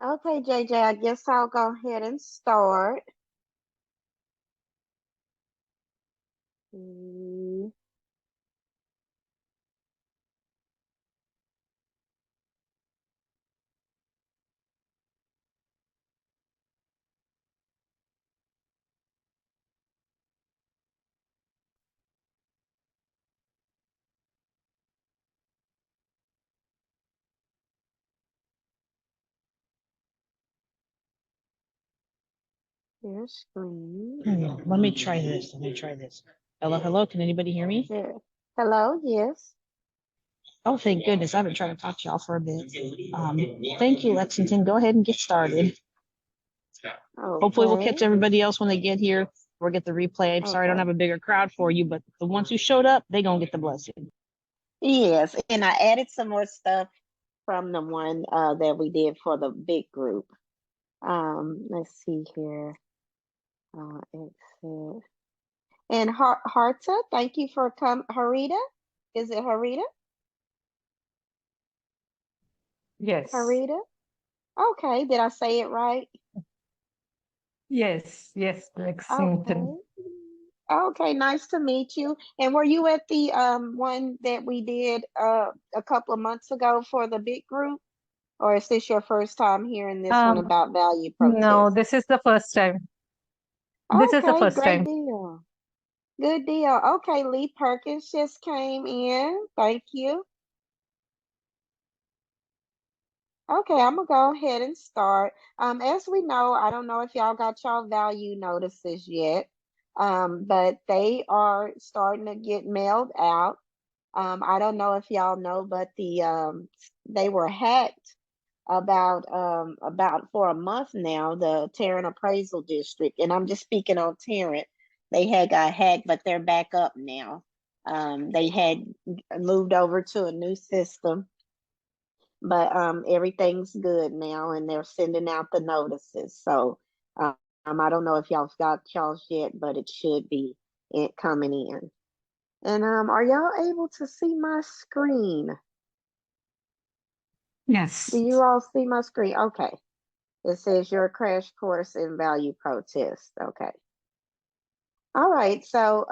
Okay, JJ, I guess I'll go ahead and start. Mm, Share screen. Let me try this. Hello, hello. Can anybody hear me? Yeah. Hello, yes. Oh, thank goodness. I've been trying to talk to y'all for a bit. Thank you, Lexington. Go ahead and get started. Hopefully, we'll Okay, catch everybody else when they get here. We'll get the replay. I'm sorry I don't okay. have a bigger crowd for you, but the ones who showed up, they gonna get the blessing. Yes, and I added some more stuff from the one that we did for the big group. Let's see here. Exit. And Harta, thank you for Harita. Is it Harita? Yes, Harita? Okay, did I say it right? yes, Okay. Lexington. Okay, nice to meet you. And were you at the one that we did a couple of months ago for the big group? Or is this your first time hearing this one Um, about value no, protests? this is the first time. This is the Okay, first great time. deal. Good deal. Okay, Lee Perkins just came in. Thank you. Okay, I'm gonna go ahead and start. As we know, I don't know if y'all got y'all value notices yet, but they are starting to get mailed out. I don't know if y'all know, but they were hacked about for a month now, the Tarrant Appraisal District, and I'm just speaking on Tarrant. They had got hacked, but they're back up now. They had moved over to a new system, but everything's good now, and they're sending out the notices. So I don't know if y'all got y'all's yet, but it should be it coming in. And are y'all able to see my screen? Do Yes. you all see my screen? Okay. It says your crash course in value protest. Okay. All right. So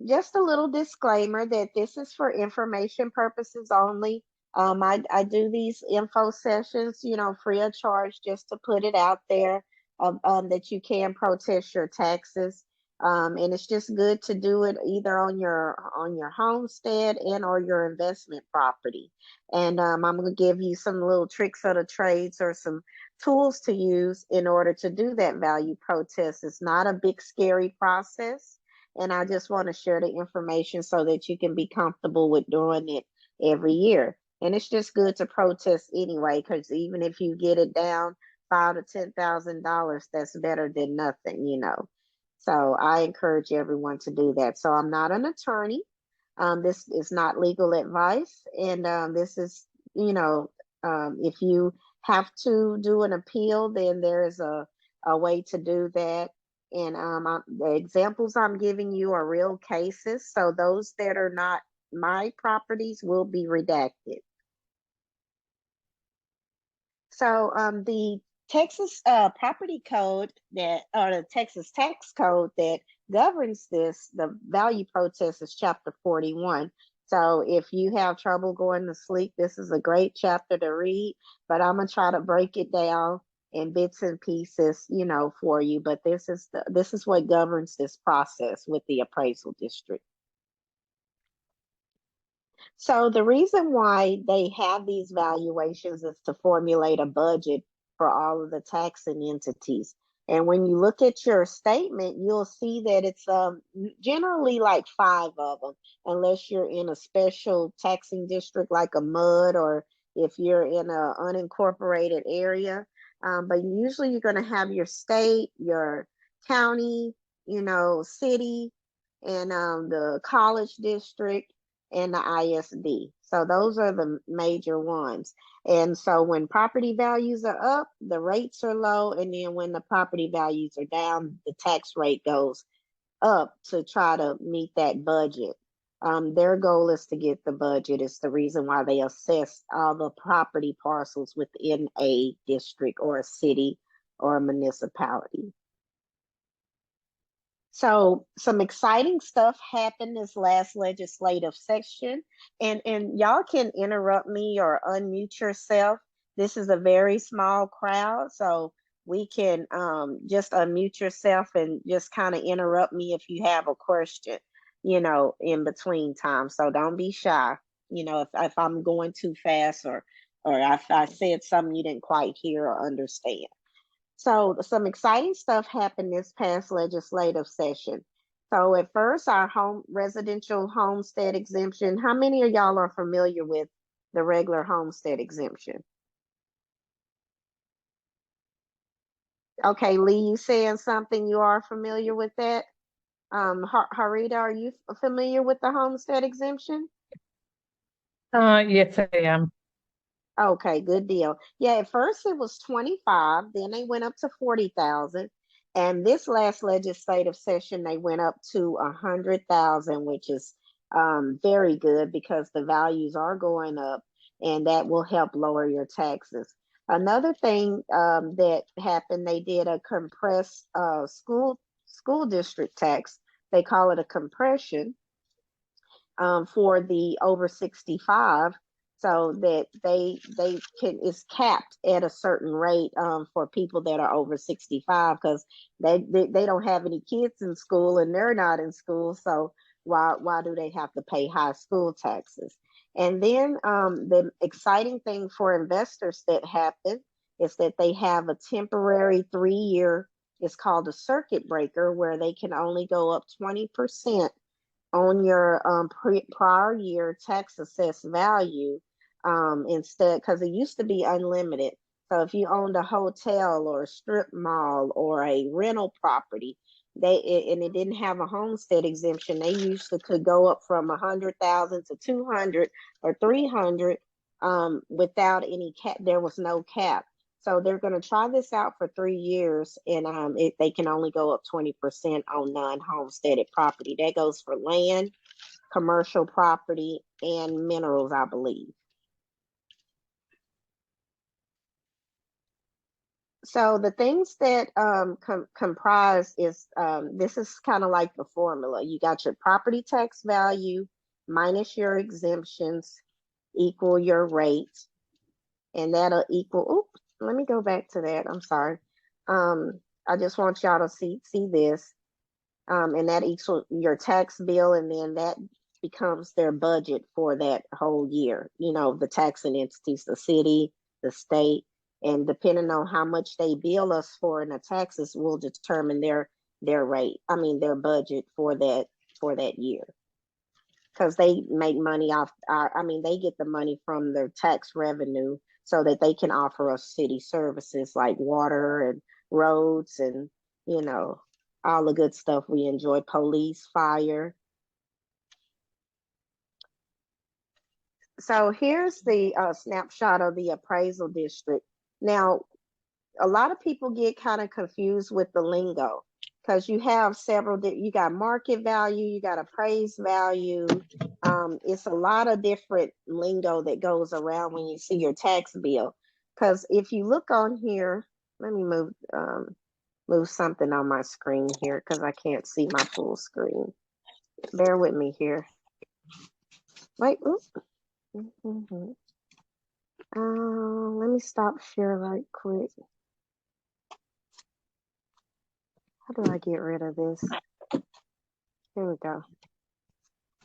just a little disclaimer that this is for information purposes only. I do these info sessions, free of charge, just to put it out there that you can protest your taxes. And it's just good to do it either on your homestead and or your investment property. And I'm going to give you some little tricks of the trades or some tools to use in order to do that value protest. It's not a big scary process, and I just want to share the information so that you can be comfortable with doing it every year. And it's just good to protest anyway, because even if you get it down $5,000 to $10,000, that's better than nothing. So I encourage everyone to do that. So I'm not an attorney. This is not legal advice, and this is, if you have to do an appeal, then there is a way to do that. And the examples I'm giving you are real cases. So those that are not my properties will be redacted. So the Texas property code or the Texas tax code that governs this, the value protest is chapter 41. So if you have trouble going to sleep, this is a great chapter to read, but I'm gonna try to break it down in bits and pieces, for you. But this is what governs this process with the appraisal district. So the reason why they have these valuations is to formulate a budget for all of the taxing entities. And when you look at your statement, you'll see that it's generally like five of them, unless you're in a special taxing district like a MUD, or if you're in an unincorporated area. But usually you're going to have your state, your county, city, and the college district and the ISD. So those are the major ones. And so when property values are up, the rates are low. And then when the property values are down, the tax rate goes up to try to meet that budget. Their goal is to get the budget. It's the reason why they assess all the property parcels within a district or a city or a municipality. So some exciting stuff happened this last legislative session, and y'all can interrupt me or unmute yourself. This is a very small crowd, so we can just unmute yourself and just kind of interrupt me if you have a question, in between time. So don't be shy, if I'm going too fast or if I said something you didn't quite hear or understand. So some exciting stuff happened this past legislative session. So at first, our residential homestead exemption. How many of y'all are familiar with the regular homestead exemption? Okay, Lee, you saying something? You are familiar with that? Harita, are you familiar with the homestead exemption? Yes, I am. Okay, good deal. Yeah, at first it was 25, then they went up to 40,000. And this last legislative session, they went up to 100,000, which is very good because the values are going up and that will help lower your taxes. Another thing that happened, they did a compressed school district tax. They call it a compression for the over 65, so that they can, it's capped at a certain rate for people that are over 65, because they don't have any kids in school and they're not in school, so why do they have to pay high school taxes? And then the exciting thing for investors that happened is that they have a temporary 3-year, it's called a circuit breaker, where they can only go up 20% on your prior year tax assessed value, instead, because it used to be unlimited. So if you owned a hotel or a strip mall or a rental property, and it didn't have a homestead exemption, they usually could go up from 100,000 to 200 or 300 without any cap. There was no cap. So they're going to try this out for 3 years, and they can only go up 20% on non-homesteaded property. That goes for land, commercial property, and minerals, I believe. So the things that comprise is, this is kind of like the formula. You got your property tax value minus your exemptions equal your rate, and that'll equal, oops, let me go back to that. I'm sorry. I just want y'all to see this. And that equals your tax bill, and then that becomes their budget for that whole year. The taxing entities, the city, the state, and depending on how much they bill us for in the taxes will determine their rate. Their budget for that year. Because they make money off they get the money from their tax revenue so that they can offer us city services like water and roads and, all the good stuff we enjoy, police, fire. So here's the snapshot of the appraisal district. Now, a lot of people get kind of confused with the lingo, because you have several, you got market value, you got appraised value. It's a lot of different lingo that goes around when you see your tax bill. Because if you look on here, let me move something on my screen here, because I can't see my full screen. Bear with me here. Wait, oops. Let me stop share right quick. How do I get rid of this? Here we go.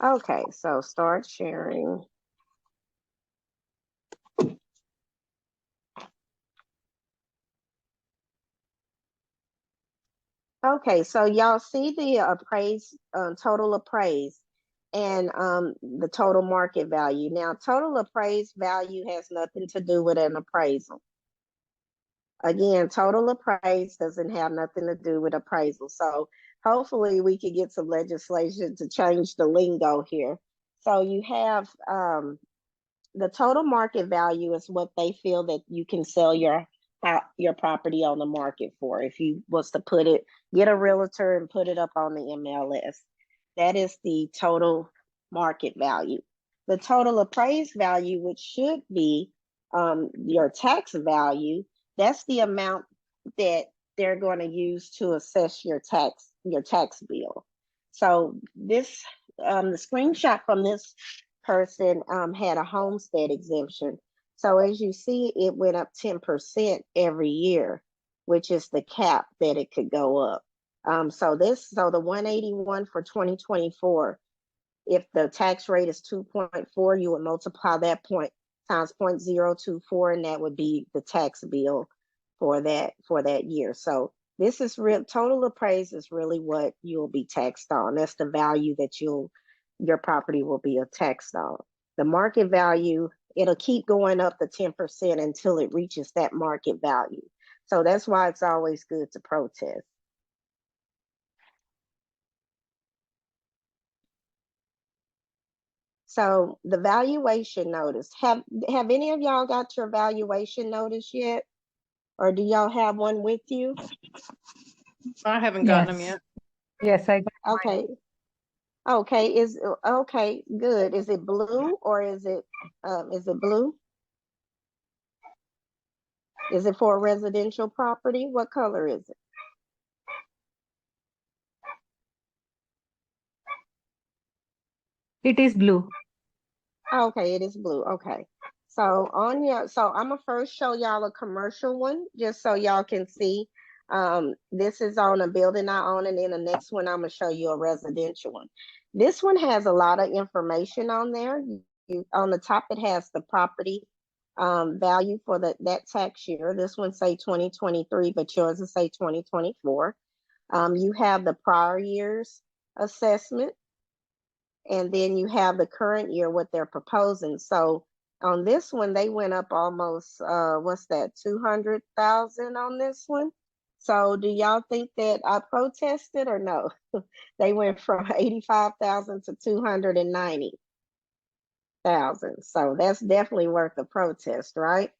Okay, so start sharing. Okay, so y'all see the appraised, total appraised, and the total market value. Now, total appraised value has nothing to do with an appraisal. Again, total appraised doesn't have nothing to do with appraisal. So hopefully we could get some legislation to change the lingo here. So you have the total market value is what they feel that you can sell your property on the market for. If you was to get a realtor and put it up on the MLS, that is the total market value. The total appraised value, which should be your tax value, that's the amount that they're going to use to assess your tax bill. So this the screenshot from this person had a homestead exemption. So as you see, it went up 10% every year, which is the cap that it could go up. So the 181 for 2024, if the tax rate is 2.4, you would multiply that point times 0.024, and that would be the tax bill for that year. So this is real. Total appraised is really what you'll be taxed on. That's the value that your property will be taxed on. The market value, it'll keep going up to 10% until it reaches that market value. So that's why it's always good to protest. So the valuation notice, have any of y'all got your valuation notice yet? Or do y'all have one with you? I haven't gotten them yet. Yes, I got Okay. Okay, good. Is it blue or is it blue? Is it for a residential property? What color is it? It is blue. Okay, it is blue. Okay. So I'm gonna first show y'all a commercial one just so y'all can see. This is on a building I own, and then the next one I'm gonna show you a residential one. This one has a lot of information on there. On the top, it has the property value for that tax year. This one say 2023, but yours will say 2024. You have the prior year's assessment, and then you have the current year, what they're proposing. So on this one, they went up almost, what's that, 200,000 on this one. So do y'all think that I protested or no? They went from 85,000 to 290,000. So that's definitely worth a protest, right?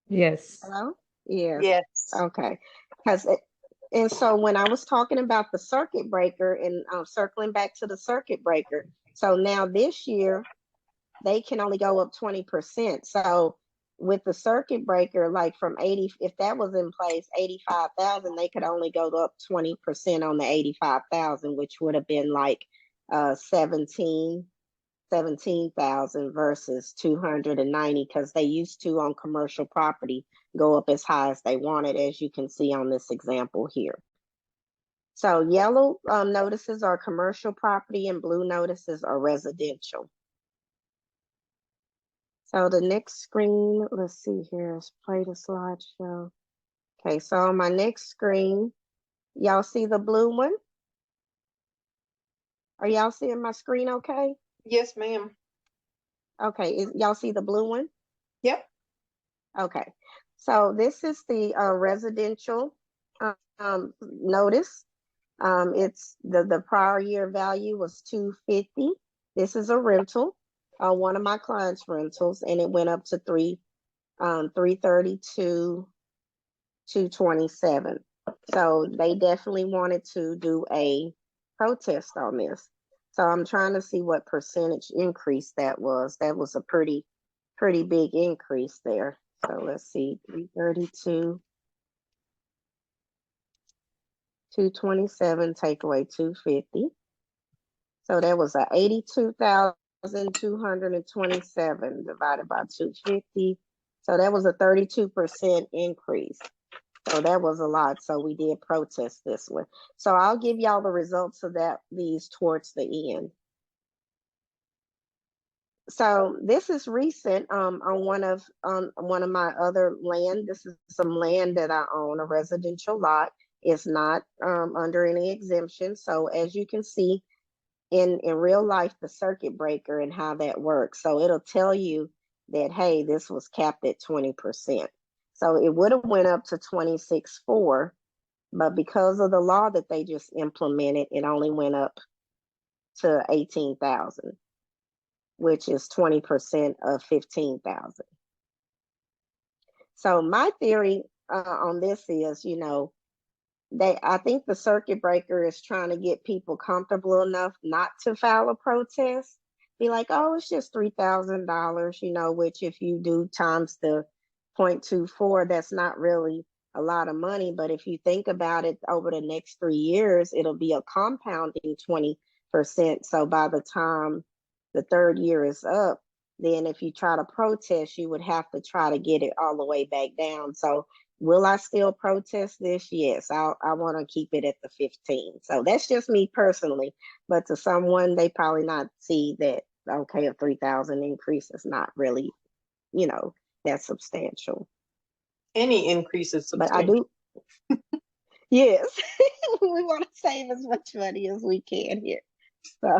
Yes. Hello? Yes. Yes. Okay. And so when I was talking about the circuit breaker and circling back to the circuit breaker, so now this year they can only go up 20%. So with the circuit breaker, like from 80, if that was in place, 85,000, they could only go up 20% on the 85,000, which would have been like 17,000 versus 290, because they used to on commercial property go up as high as they wanted, as you can see on this example here. So yellow notices are commercial property and blue notices are residential. So the next screen, let's see here, let's play the slideshow. Okay, so on my next screen, y'all see the blue one? Are y'all seeing my screen okay? Yes, ma'am. Okay, y'all see the blue one? Yep. Okay, so this is the residential notice. It's the prior year value was 250. This is a rental, one of my clients' rentals, and it went up to 332, 227. So they definitely wanted to do a protest on this. So I'm trying to see what percentage increase that was. That was a pretty big increase there. So let's see, 332, 227, take away 250. So that was a 82,227 divided by 250. So that was a 32% increase. So that was a lot. So we did protest this one. So I'll give y'all the results of these towards the end. So this is recent on one of my other land. This is some land that I own, a residential lot. It's not under any exemption. So as you can see in real life, the circuit breaker and how that works. So it'll tell you that, hey, this was capped at 20%. So it would have went up to 26.4, but because of the law that they just implemented, it only went up to 18,000, which is 20% of 15,000. So my theory on this is, I think the circuit breaker is trying to get people comfortable enough not to file a protest. Be like, oh, it's just $3,000, which if you do times the 0.24, that's not really a lot of money. But if you think about it, over the next 3 years, it'll be a compounding 20%. So by the time the third year is up, then if you try to protest, you would have to try to get it all the way back down. So will I still protest this? Yes, I want to keep it at the 15. So that's just me personally. But to someone, they probably not see that, okay, a 3,000 increase is not really, that substantial. Any increase is But I substantial. do, yes, we want to save as much money as we can here. So,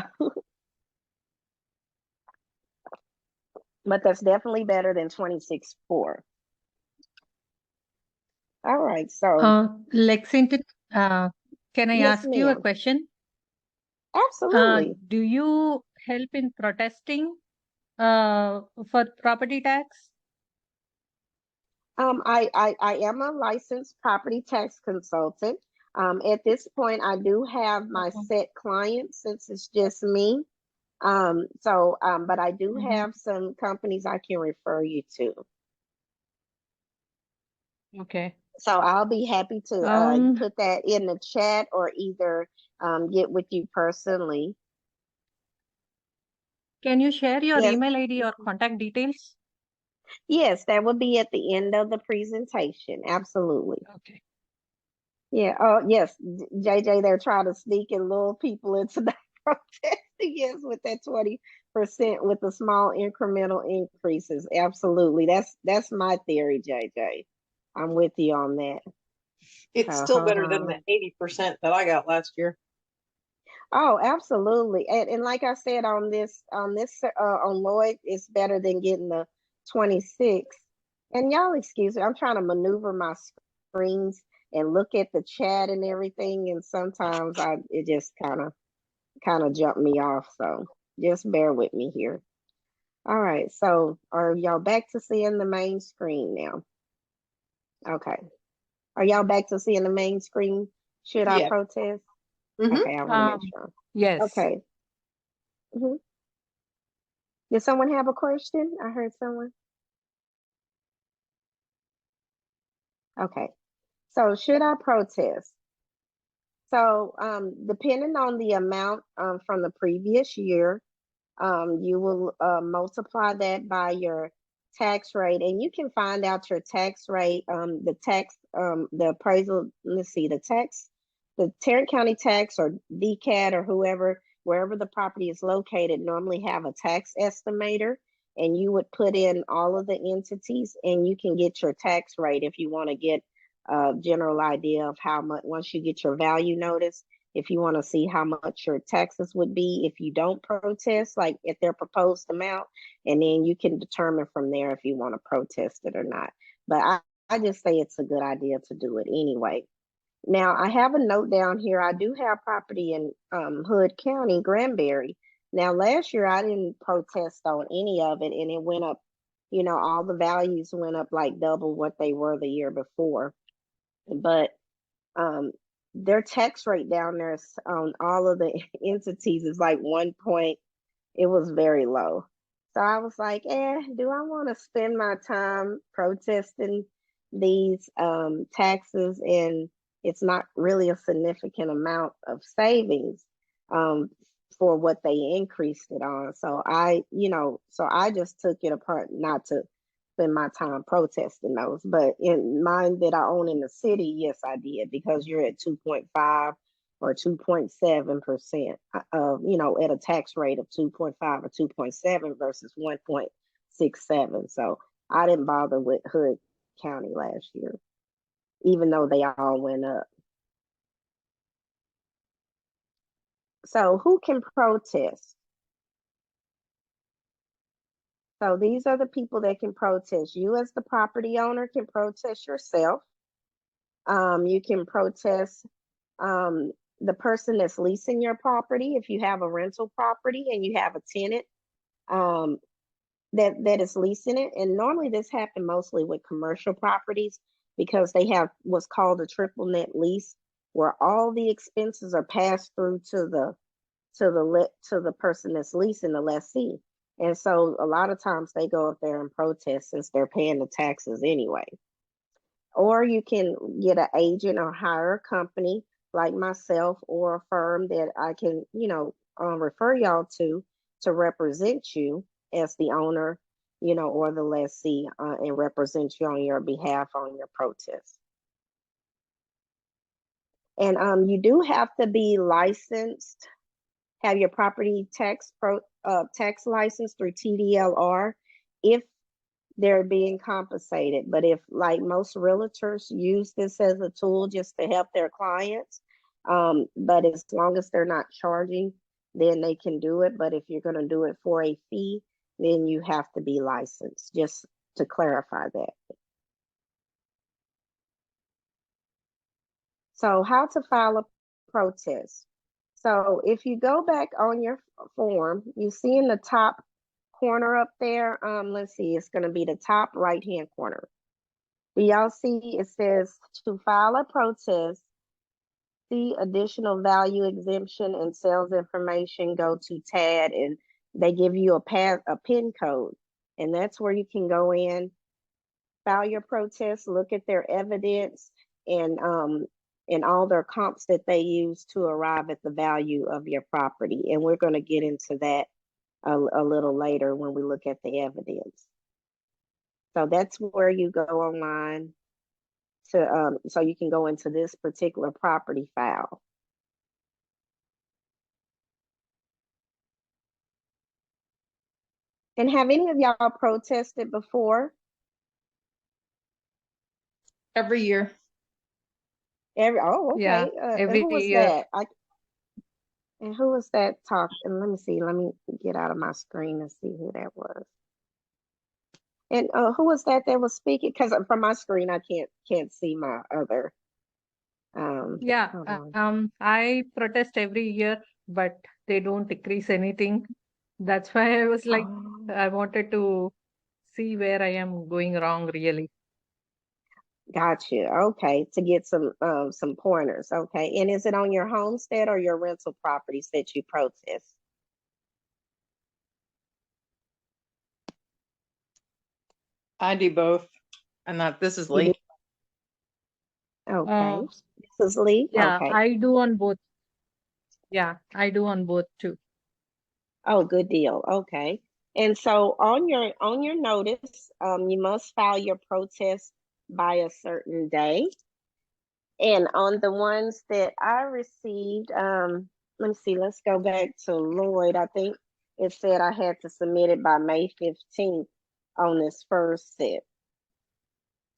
but that's definitely better than 26.4. All right, so Lexington, can I yes, ask you a ma'am. question? Absolutely. Do you help in protesting for property tax? I am a licensed property tax consultant. At this point, I do have my set clients since it's just me. But I do have some companies I can refer you to. Okay. So I'll be happy to put that in the chat or either get with you personally. Can you share your Yes. email ID or contact details? Yes, that will be at the end of the presentation. Absolutely. Okay. Yeah. Oh, yes. JJ, they're trying to sneak and lure people into the protest. Yes, with that 20% with the small incremental increases. Absolutely. That's my theory, JJ. I'm with you on that. It's So, still better than the 80% that I got last year. Oh, absolutely. And like I said on Lloyd, it's better than getting the 26. And y'all excuse me, I'm trying to maneuver my screens and look at the chat and everything, and sometimes it just kind of jumped me off. So just bear with me here. All right, so are y'all back to seeing the main screen now? Okay. Are y'all back to seeing the main screen? Should I Yeah. protest? Mhm. Okay, I want to make sure. Yes. Okay. Did someone have a question? I heard someone. Okay. So should I protest? So depending on the amount from the previous year, you will multiply that by your tax rate, and you can find out your tax rate, the appraisal, let's see, the Tarrant County tax or DCAT or wherever the property is located, normally have a tax estimator, and you would put in all of the entities and you can get your tax rate if you want to get a general idea of how much, once you get your value notice, if you want to see how much your taxes would be if you don't protest, like at their proposed amount, and then you can determine from there if you want to protest it or not. But I just say it's a good idea to do it anyway. Now, I have a note down here. I do have property in Hood County, Granbury. Now, last year I didn't protest on any of it, and it went up, all the values went up like double what they were the year before. But their tax rate down there on all of the entities is like 1 point. It was very low. So I was like, do I want to spend my time protesting these taxes, and it's not really a significant amount of savings for what they increased it on. So I just took it apart not to spend my time protesting those. But in mine that I own in the city, yes, I did, because you're at 2.5 or 2.7%, at a tax rate of 2.5 or 2.7 versus 1.67. So I didn't bother with Hood County last year, even though they all went up. So who can protest? So these are the people that can protest. You as the property owner can protest yourself. You can protest the person that's leasing your property. If you have a rental property and you have a tenant that is leasing it, and normally this happens mostly with commercial properties because they have what's called a triple net lease. where all the expenses are passed through to the person that's leasing, the lessee. And so a lot of times they go up there and protest since they're paying the taxes anyway. Or you can get an agent or hire a company like myself or a firm that I can, refer y'all to represent you as the owner, or the lessee, and represent you on your behalf on your protest. And you do have to be licensed, have your property tax license through TDLR if they're being compensated. But if, like most realtors, use this as a tool just to help their clients, but as long as they're not charging, then they can do it. But if you're going to do it for a fee, then you have to be licensed, just to clarify that. So how to file a protest. So if you go back on your form, you see in the top corner up there, let's see, it's going to be the top right hand corner. Do y'all see it says to file a protest, see additional value exemption and sales information, go to TAD, and they give you a PIN code, and that's where you can go in, file your protest, look at their evidence, and all their comps that they use to arrive at the value of your property. And we're going to get into that a little later when we look at the evidence. So that's where you go online to so you can go into this particular property file. And have any of y'all protested before? Every year. Okay. Yeah, every Who was year. that? And who was that talking? Let me see. Let me get out of my screen and see who that was. And who was that was speaking? Because from my screen, I can't see my other. Yeah, Hold on. I protest every year, but they don't decrease anything. That's why I was like, Oh, I wanted to see where I am going wrong, really. gotcha. Okay, to get some pointers. Okay, and is it on your homestead or your rental properties that you protest? I do both. And this is You do? Lee. Okay, this is Lee. Yeah, Okay. I do on both. Yeah, I do on both too. Oh, good deal. Okay. And so on your notice, you must file your protest by a certain day. And on the ones that I received, let me see, let's go back to Lloyd. I think it said I had to submit it by May 15th on this first set.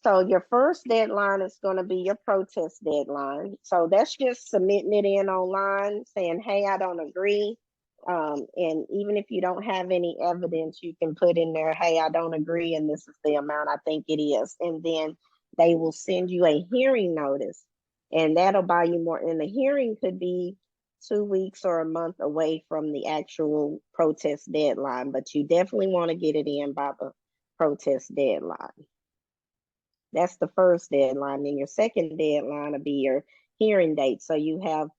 So your first deadline is going to be your protest deadline. So that's just submitting it in online, saying, hey, I don't agree. And even if you don't have any evidence, you can put in there, hey, I don't agree, and this is the amount I think it is. And then they will send you a hearing notice, and that'll buy you more. And the hearing could be 2 weeks or a month away from the actual protest deadline, but you definitely want to get it in by the protest deadline. That's the first deadline. Then your second deadline will be your hearing date. So you have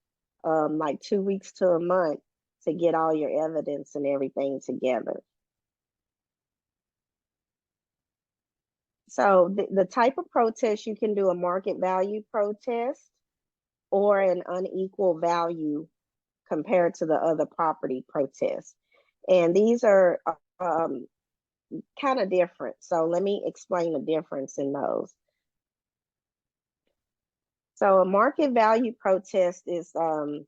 like 2 weeks to a month to get all your evidence and everything together. So the type of protest, you can do a market value protest or an unequal value compared to the other property protests. And these are kind of different. So let me explain the difference in those. So a market value protest is like,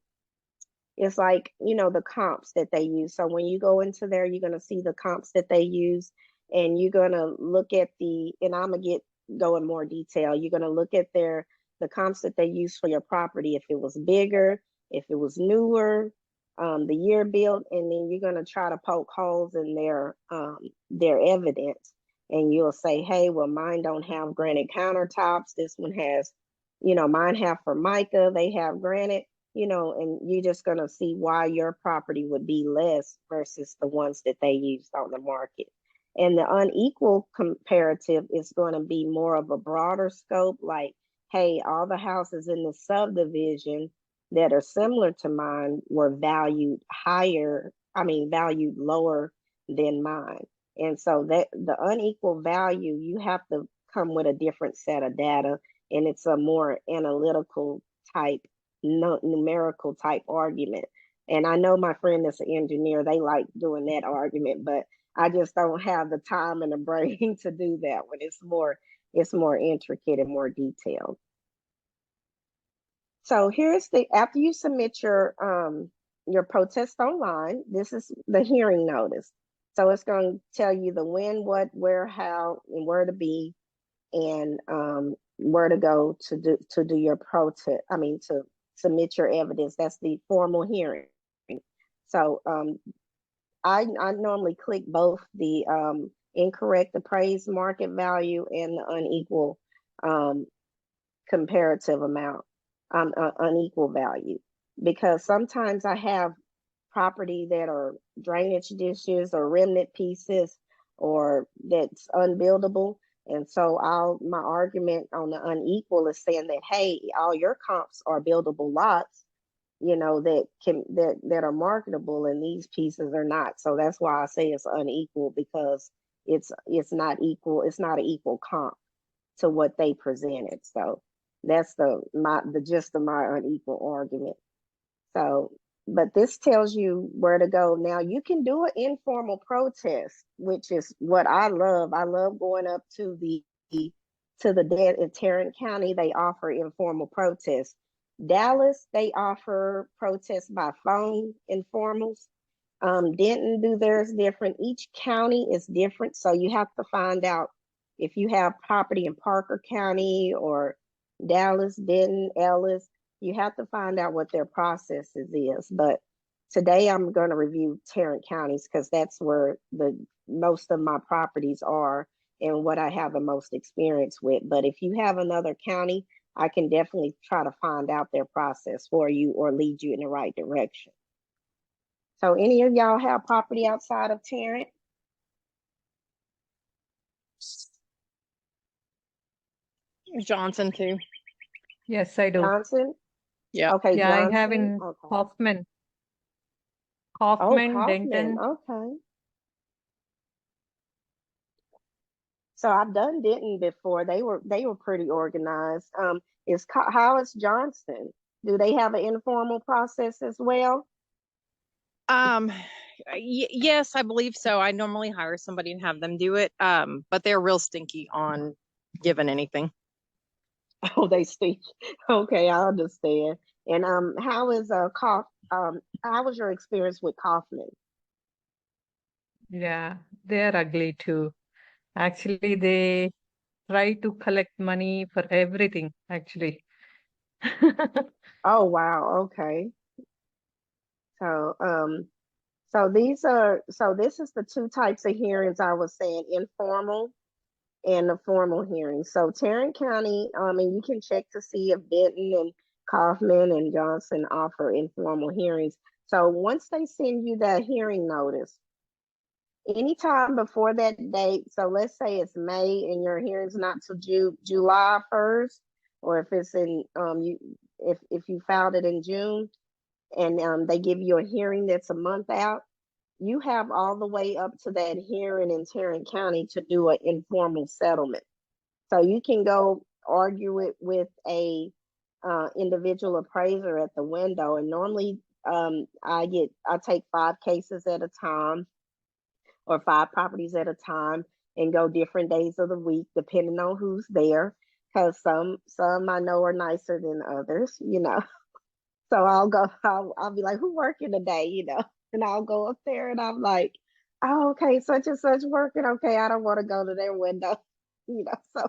the comps that they use. So when you go into there, you're going to see the comps that they use, and you're going to look at and I'm going to go in more detail. You're going to look at the comps that they use for your property, if it was bigger, if it was newer, the year built, and then you're going to try to poke holes in their evidence. And you'll say, hey, well, mine don't have granite countertops. This one has, mine have Formica, they have granite. And you're just going to see why your property would be less versus the ones that they used on the market. And the unequal comparative is going to be more of a broader scope, like hey, all the houses in the subdivision that are similar to mine were valued valued lower than mine. And so that the unequal value, you have to come with a different set of data, and it's a more analytical type, numerical type argument. And I know my friend that's an engineer, they like doing that argument, but I just don't have the time and the brain to do that when it's more intricate and more detailed. So here's after you submit your protest online, this is the hearing notice. So it's going to tell you the when, what, where, how, and where to be, and where to go to do your protest. To submit your evidence. That's the formal hearing. So I normally click both the incorrect appraised market value and the unequal comparative amount, unequal value, because sometimes I have property that are drainage dishes or remnant pieces or that's unbuildable. And so my argument on the unequal is saying that, hey, all your comps are buildable lots, that are marketable, and these pieces are not. So that's why I say it's unequal, because it's not equal. It's not an equal comp to what they presented. So that's the gist of my unequal argument. So, but this tells you where to go. Now you can do an informal protest, which is what I love. I love going up to the dead in Tarrant County. They offer informal protests. Dallas, they offer protests by phone informals. Denton do theirs different. Each county is different, so you have to find out if you have property in Parker County or Dallas, Denton, Ellis. You have to find out what their processes is. But today I'm going to review Tarrant counties, because that's where the most of my properties are and what I have the most experience with. But if you have another county, I can definitely try to find out their process for you or lead you in the right direction. So any of y'all have property outside of Tarrant? Johnson too. Yes, I do. Johnson? Yeah. Okay, Yeah, Johnson. I have in Okay. Hoffman. Oh, Hoffman, Denton. Okay. So I've done Denton before. They were pretty organized. How is Johnson? Do they have an informal process as well? Yes, I believe so. I normally hire somebody and have them do it. But they're real stinky on giving anything. Oh, they stink. Okay, I understand. And how was your experience with Kaufman? Yeah, they're ugly too. Actually, they try to collect money for everything, actually. Oh, wow. Okay. So this is the two types of hearings I was saying, informal and the formal hearings. So Tarrant County, and you can check to see if Denton and Kaufman and Johnson offer informal hearings. So once they send you that hearing notice, anytime before that date, so let's say it's May and your hearing's not till July 1st, or if it's in if you filed it in June, and they give you a hearing that's a month out, you have all the way up to that hearing in Tarrant County to do an informal settlement. So you can go argue it with a individual appraiser at the window. And normally I take 5 cases at a time, or 5 properties at a time, and go different days of the week depending on who's there. Because some I know are nicer than others, So I'll be like, who working today, And I'll go up there and I'm like, oh, okay, such and such working. Okay, I don't want to go to their window, So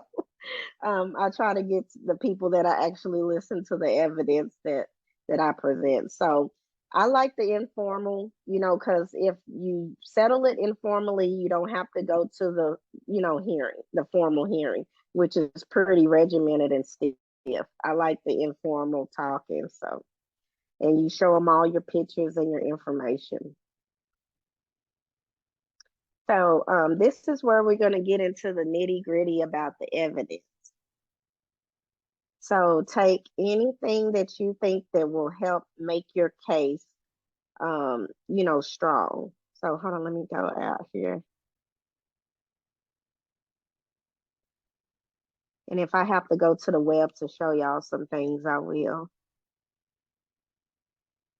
I try to get the people that I actually listen to the evidence that I present. So I like the informal, because if you settle it informally, you don't have to go to the, hearing, the formal hearing, which is pretty regimented and stiff. I like the informal talking. So, and you show them all your pictures and your information. So this is where we're going to get into the nitty gritty about the evidence. So take anything that you think that will help make your case, strong. So hold on, let me go out here. And if I have to go to the web to show y'all some things, I will.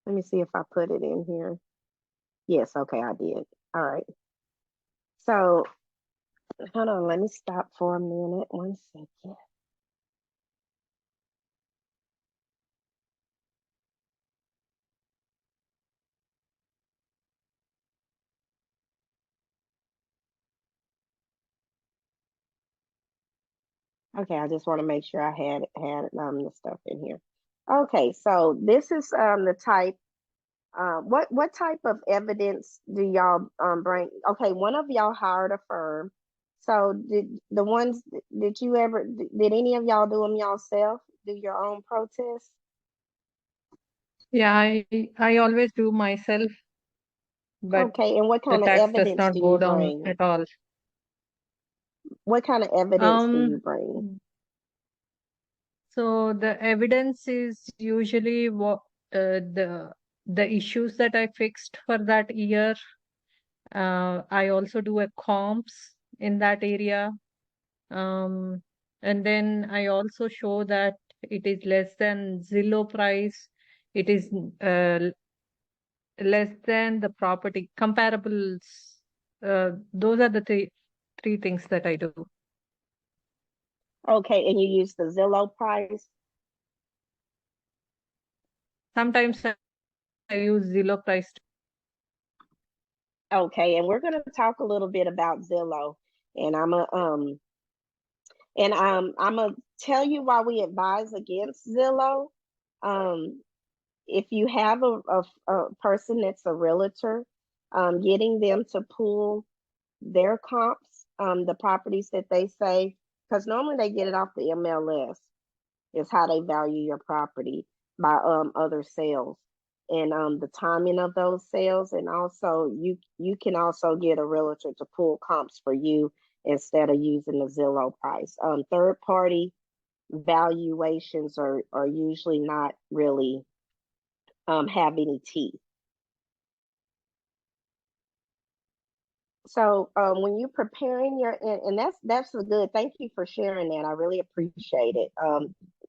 Let me see if I put it in here. Yes, okay, I did. All right. So hold on, let me stop for a minute. 1 second. Okay, I just want to make sure I had the stuff in here. Okay, so this is the type. What type of evidence do y'all bring? Okay, one of y'all hired a firm. So did you ever did any of y'all do them yourself? Do your own protests? Yeah, I always do myself, but Okay, and what the kind of tax does evidence not do go you down bring? at all. What kind of evidence do you Um, bring? so the evidence is usually what the issues that I fixed for that year. I also do a comps in that area. And then I also show that it is less than Zillow price. It is less than the property comparables. Those are the three things that I do. Okay, and you use the Zillow price? Sometimes I use Zillow price. Okay, and we're gonna talk a little bit about Zillow, and I'm gonna tell you why we advise against Zillow. Um, if you have a person that's a realtor, getting them to pull their comps, the properties that they say, because normally they get it off the MLS, is how they value your property by other sales and the timing of those sales, and also you can also get a realtor to pull comps for you instead of using the Zillow price. Third party valuations are usually not really have any teeth. So when you're preparing your and that's a good, thank you for sharing that. I really appreciate it.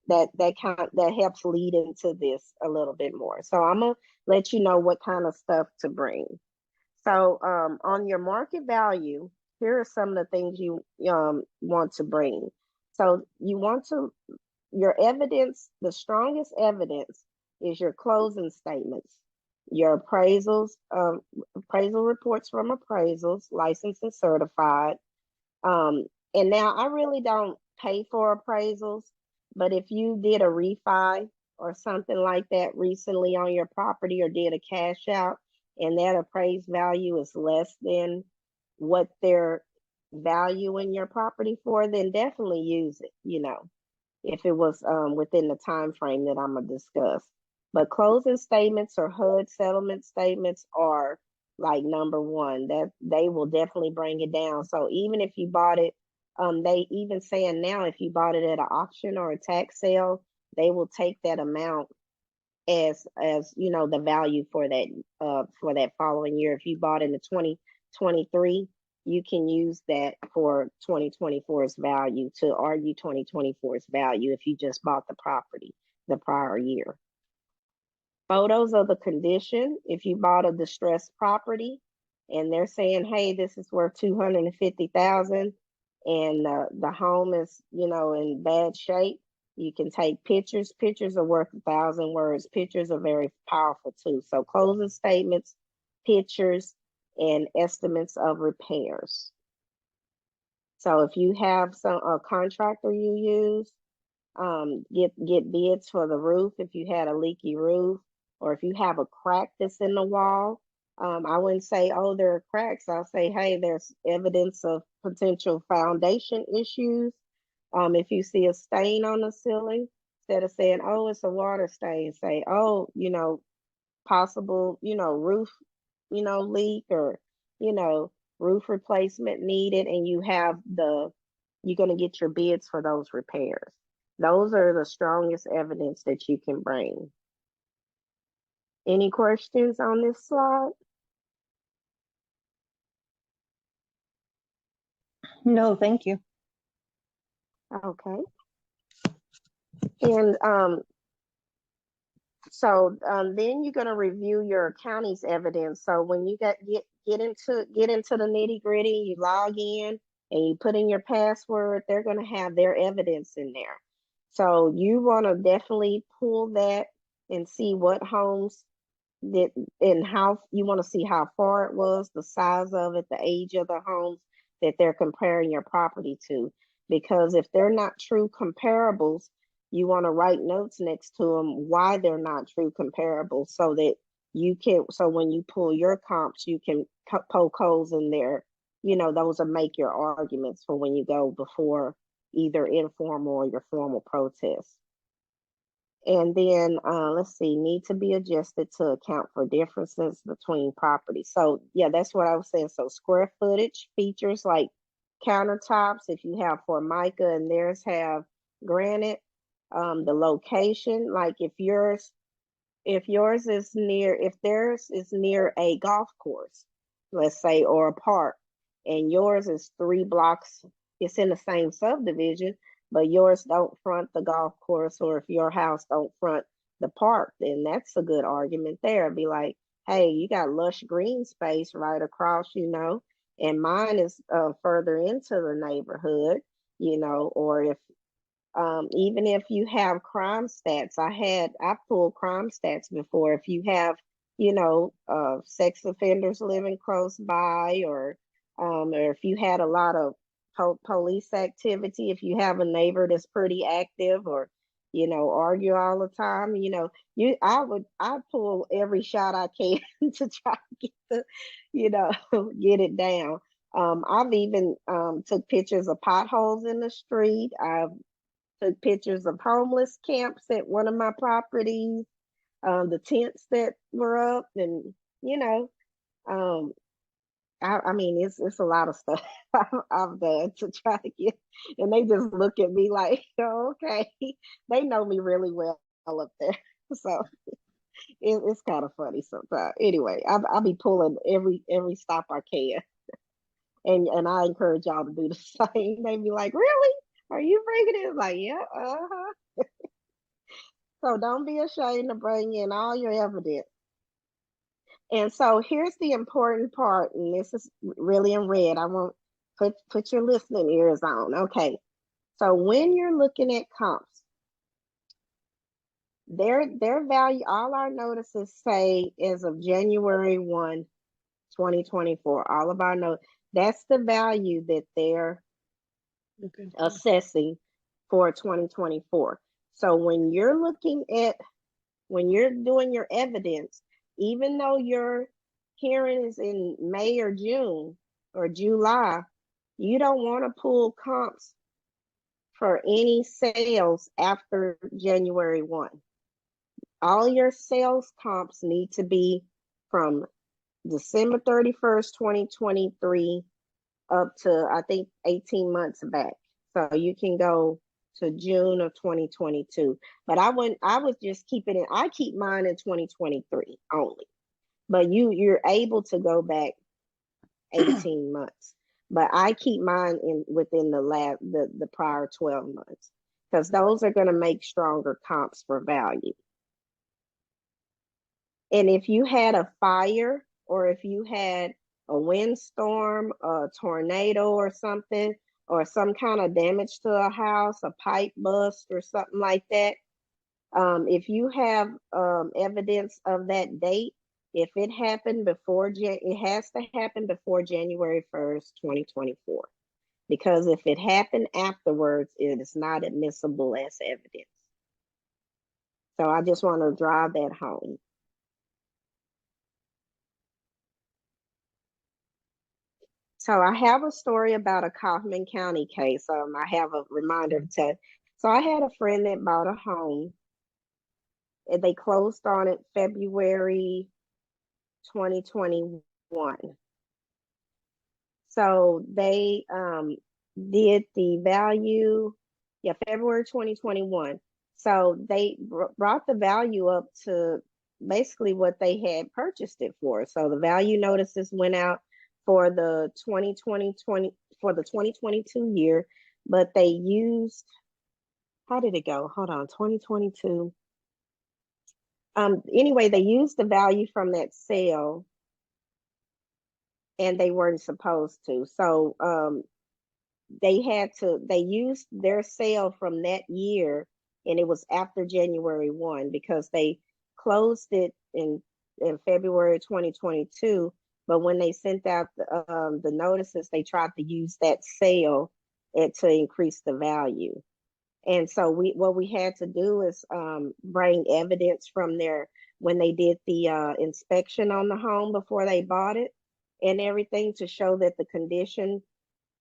That helps lead into this a little bit more. So I'm gonna let you know what kind of stuff to bring. So on your market value, here are some of the things you want to bring. So you want to your evidence, the strongest evidence is your closing statements, your appraisals, appraisal reports from appraisals, licensed and certified. Um, and now I really don't pay for appraisals, but if you did a refi or something like that recently on your property or did a cash out and that appraised value is less than what they're valuing your property for, then definitely use it, if it was within the time frame that I'm gonna discuss. But closing statements or HUD settlement statements are like number one. That they will definitely bring it down. So even if you bought it, they even saying now if you bought it at an auction or a tax sale, they will take that amount as the value for that following year. If you bought in the 2023, you can use that for 2024's value to argue 2024's value if you just bought the property the prior year. Photos of the condition. If you bought a distressed property and they're saying, hey, this is worth 250,000 and the home is in bad shape, you can take pictures. Pictures are worth 1,000 words. Pictures are very powerful too. So closing statements, pictures, and estimates of repairs. So if you have a contractor you use, get bids for the roof if you had a leaky roof, or if you have a crack that's in the wall. I wouldn't say, oh, there are cracks. I'll say, hey, there's evidence of potential foundation issues. If you see a stain on the ceiling, instead of saying, oh, it's a water stain, say, oh, possible, roof, leak, or, roof replacement needed, and you're going to get your bids for those repairs. Those are the strongest evidence that you can bring. Any questions on this slide? No, thank you. Okay. And then you're going to review your county's evidence. So when you get into the nitty gritty, you log in and you put in your password, they're going to have their evidence in there. So you want to definitely pull that and see what homes did and how you want to see how far it was, the size of it, the age of the homes that they're comparing your property to. Because if they're not true comparables, you want to write notes next to them why they're not true comparables, so that you can, so when you pull your comps, you can poke holes in there. You know, those will make your arguments for when you go before either informal or your formal protest. And then let's see, need to be adjusted to account for differences between properties. So yeah, that's what I was saying. So square footage features like countertops, if you have Formica and theirs have granite, the location, like if theirs is near a golf course, let's say, or a park, and yours is 3 blocks, it's in the same subdivision, but yours don't front the golf course, or if your house don't front the park, then that's a good argument there. It'd be like, hey, you got lush green space right across, and mine is further into the neighborhood, or if even if you have crime stats, I pulled crime stats before. If you have, sex offenders living close by, or if you had a lot of police activity, if you have a neighbor that's pretty active, or argue all the time, I'd pull every shot I can to try to get get it down. I've even took pictures of potholes in the street. I've took pictures of homeless camps at one of my properties, the tents that were up, and um, I mean, it's a lot of stuff I've done to try to get, and they just look at me like, oh, okay, they know me really well up there, so it's kind of funny sometimes. Anyway, I'll be pulling every stop I can, and I encourage y'all to do the same. They be like, really? Are you bringing it? Like, yeah, So don't be ashamed to bring in all your evidence. And so here's the important part, and this is really in red. I want put your listening ears on. Okay. So when you're looking at comps, their value, all our notices say as of January 1, 2024, all of our notes, that's the value that they're assessing for 2024. So when you're doing your evidence, even though your hearing is in May or June or July, you don't want to pull comps for any sales after January 1. All your sales comps need to be from December 31st, 2023 up to, I think, 18 months back. So you can go to June of 2022. But I was just keeping it, I keep mine in 2023 only. But you're able to go back 18 months. But I keep mine within the prior 12 months, because those are going to make stronger comps for value. And if you had a fire, or if you had a windstorm, a tornado or something, or some kind of damage to a house, a pipe bust or something like that, if you have evidence of that date, if it happened before, it has to happen before January 1st, 2024. Because if it happened afterwards, it is not admissible as evidence. So I just want to drive that home. So I have a story about a Kaufman County case. I have a reminder to. So I had a friend that bought a home, and they closed on it February 2021. So they did the value Yeah, February 2021. So they brought the value up to basically what they had purchased it for. So the value notices went out for the 2020 for the 2022 year, but they used, how did it go? Hold on, 2022. Anyway, they used the value from that sale and they weren't supposed to. So they used their sale from that year, and it was after January 1 because they closed it in February 2022. But when they sent out the notices, they tried to use that sale to increase the value. And so what we had to do is bring evidence from when they did the inspection on the home before they bought it and everything to show that the condition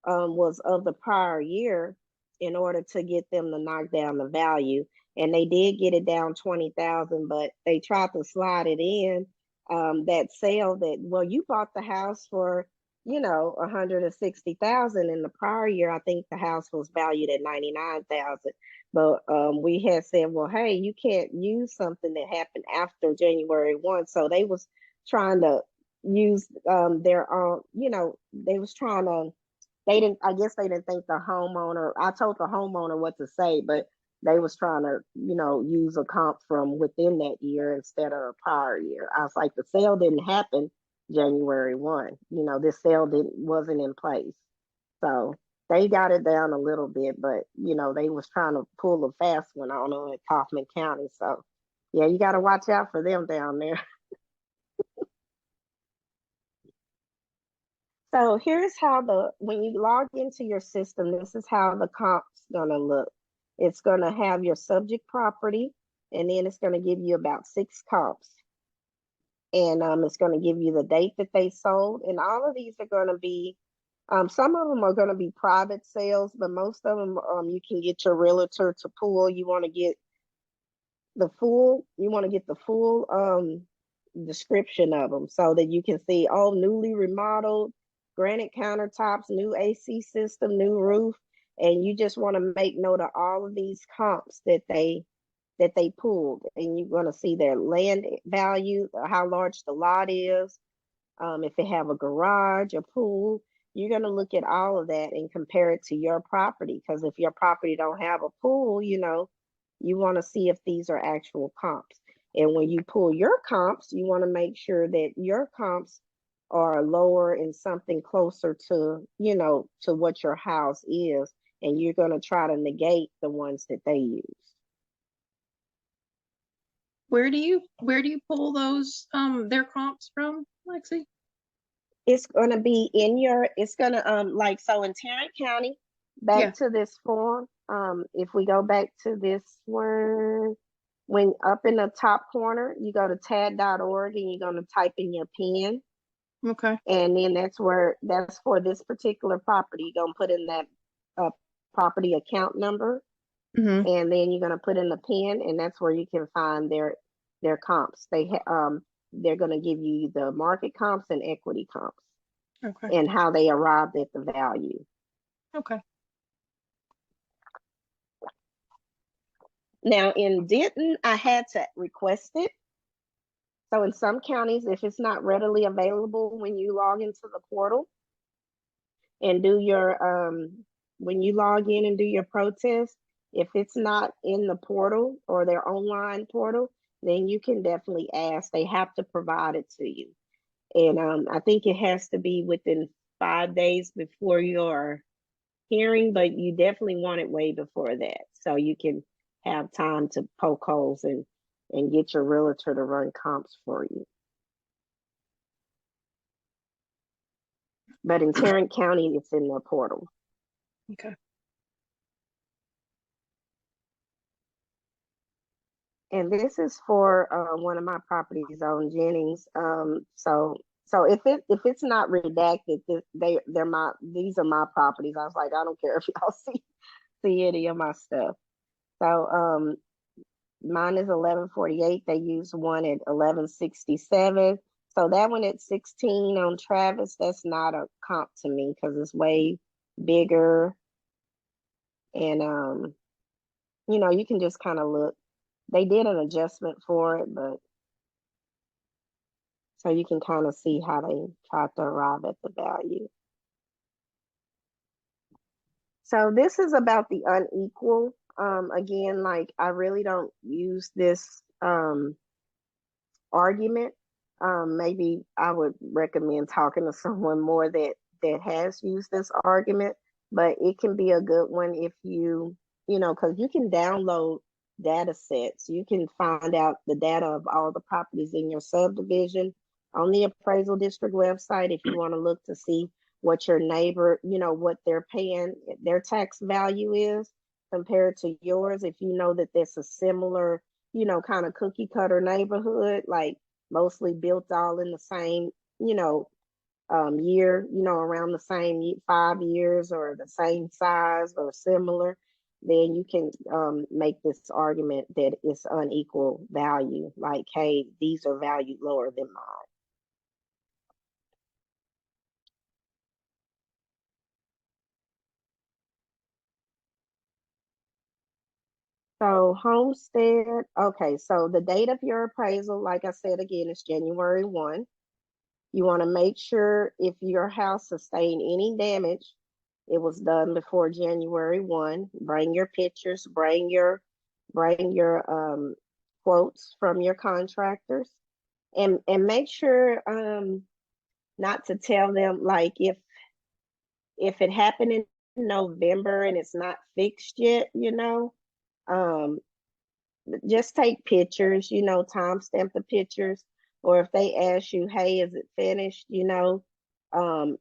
was of the prior year in order to get them to knock down the value. And they did get it down 20,000, but they tried to slide it in that sale that, well, you bought the house for, 160,000 in the prior year. I think the house was valued at 99,000. But we had said, well, hey, you can't use something that happened after January 1. So they was trying to use their own, they was trying to, I guess they didn't think the homeowner, I told the homeowner what to say, but they was trying to, use a comp from within that year instead of a prior year. I was like, the sale didn't happen January 1. This sale wasn't in place. So they got it down a little bit, but they was trying to pull a fast one on them in Kaufman County. So yeah, you got to watch out for them down there. So here's how when you log into your system, this is how the comp's gonna look. It's gonna have your subject property, and then it's gonna give you about 6 comps. And it's gonna give you the date that they sold. And all of these are gonna be, some of them are gonna be private sales, but most of them you can get your realtor to pull. You wanna get the full description of them so that you can see, oh, newly remodeled, granite countertops, new AC system, new roof, and you just want to make note of all of these comps that they pulled, and you're going to see their land value, how large the lot is, if they have a garage, a pool. You're going to look at all of that and compare it to your property, because if your property don't have a pool, you want to see if these are actual comps. And when you pull your comps, you want to make sure that your comps are lower and something closer to, to what your house is. And you're going to try to negate the ones that they use. Where do you pull those their comps from, Lexi? It's going to be it's going to like, so in Tarrant County, back to this form, if we go back to this one, when up in the top corner, you go to tad.org and you're going to type in your PIN. Okay. And then that's for this particular property. You're going to put in that property account number. Mm-hmm. And then you're going to put in the PIN, and that's where you can find their comps. They're going to give you the market comps and equity comps. Okay. And how they arrived at the value. Okay. Now in Denton, I had to request it. So in some counties, if it's not readily available when you log into the portal and do your, when you log in and do your protest, if it's not in the portal or their online portal, then you can definitely ask. They have to provide it to you. And I think it has to be within 5 days before your hearing, but you definitely want it way before that, so you can have time to poke holes and get your realtor to run comps for you. But in Tarrant County, it's in their portal. Okay. And this is for one of my properties on Jennings. So if it's not redacted, these are my properties. I was like, I don't care if y'all see any of my stuff. So mine is 1148. They use one at 1167. So that one at 16 on Travis, that's not a comp to me because it's way bigger. And you can just kind of look. They did an adjustment for it, but so you can kind of see how they tried to arrive at the value. So this is about the unequal. Again, like I really don't use this argument. Maybe I would recommend talking to someone more that has used this argument, but it can be a good one if because you can download data sets. You can find out the data of all the properties in your subdivision on the appraisal district website if you want to look to see what your neighbor, what they're paying, their tax value is compared to yours. If you know that there's a similar, kind of cookie cutter neighborhood, like mostly built all in the same, year, around the same 5 years or the same size or similar, then you can make this argument that it's unequal value. Like, hey, these are valued lower than mine. So homestead, okay, so the date of your appraisal, like I said again, is January 1. You want to make sure if your house sustained any damage, it was done before January 1. Bring your pictures, bring your quotes from your contractors, and make sure not to tell them, like, if it happened in November and it's not fixed yet, um just take pictures, timestamp the pictures. Or if they ask you, hey, is it finished, you don't want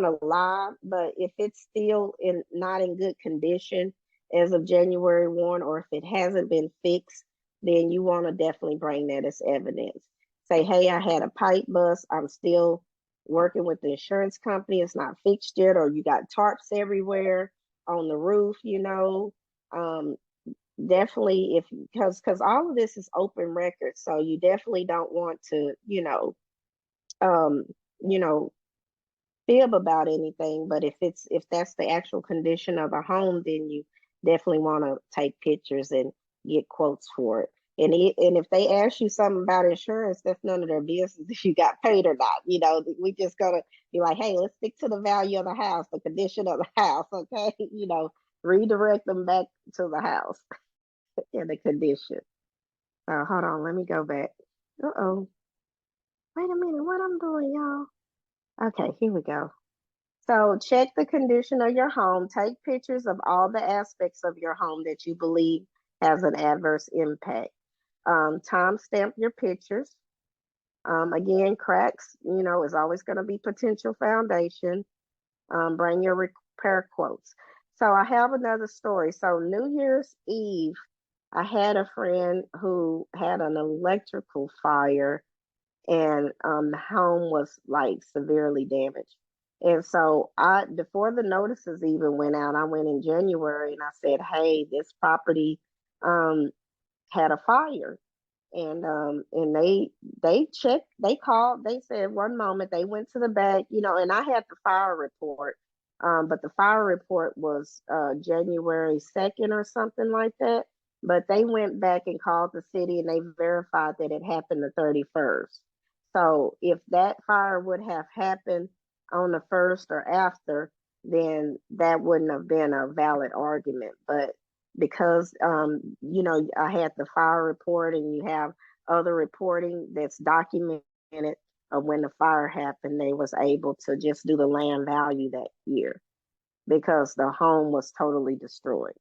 to lie, but if it's still not in good condition as of January 1, or if it hasn't been fixed, then you want to definitely bring that as evidence. Say, hey, I had a pipe bust. I'm still working with the insurance company. It's not fixed yet, or you got tarps everywhere on the roof, definitely, because all of this is open record, so you definitely don't want to um you know fib about anything. But if that's the actual condition of a home, then you definitely want to take pictures and get quotes for it. And if they ask you something about insurance, that's none of their business if you got paid or not. We just gotta be like, hey, let's stick to the value of the house, the condition of the house, okay? Redirect them back to the house in the condition. Hold on, let me go back. Uh-oh. Wait a minute, what I'm doing, y'all? Okay, here we go. So check the condition of your home. Take pictures of all the aspects of your home that you believe has an adverse impact. Timestamp your pictures. Again, cracks, is always going to be potential foundation. Bring your repair quotes. So I have another story. So New Year's Eve, I had a friend who had an electrical fire, and the home was like severely damaged. And so before the notices even went out, I went in January and I said, hey, this property had a fire. And they checked, they called, they said one moment, they went to the back, and I had the fire report. But the fire report was January 2nd or something like that. But they went back and called the city and they verified that it happened the 31st. So if that fire would have happened on the 1st or after, then that wouldn't have been a valid argument. But because I had the fire report and you have other reporting that's documented of when the fire happened, they was able to just do the land value that year because the home was totally destroyed.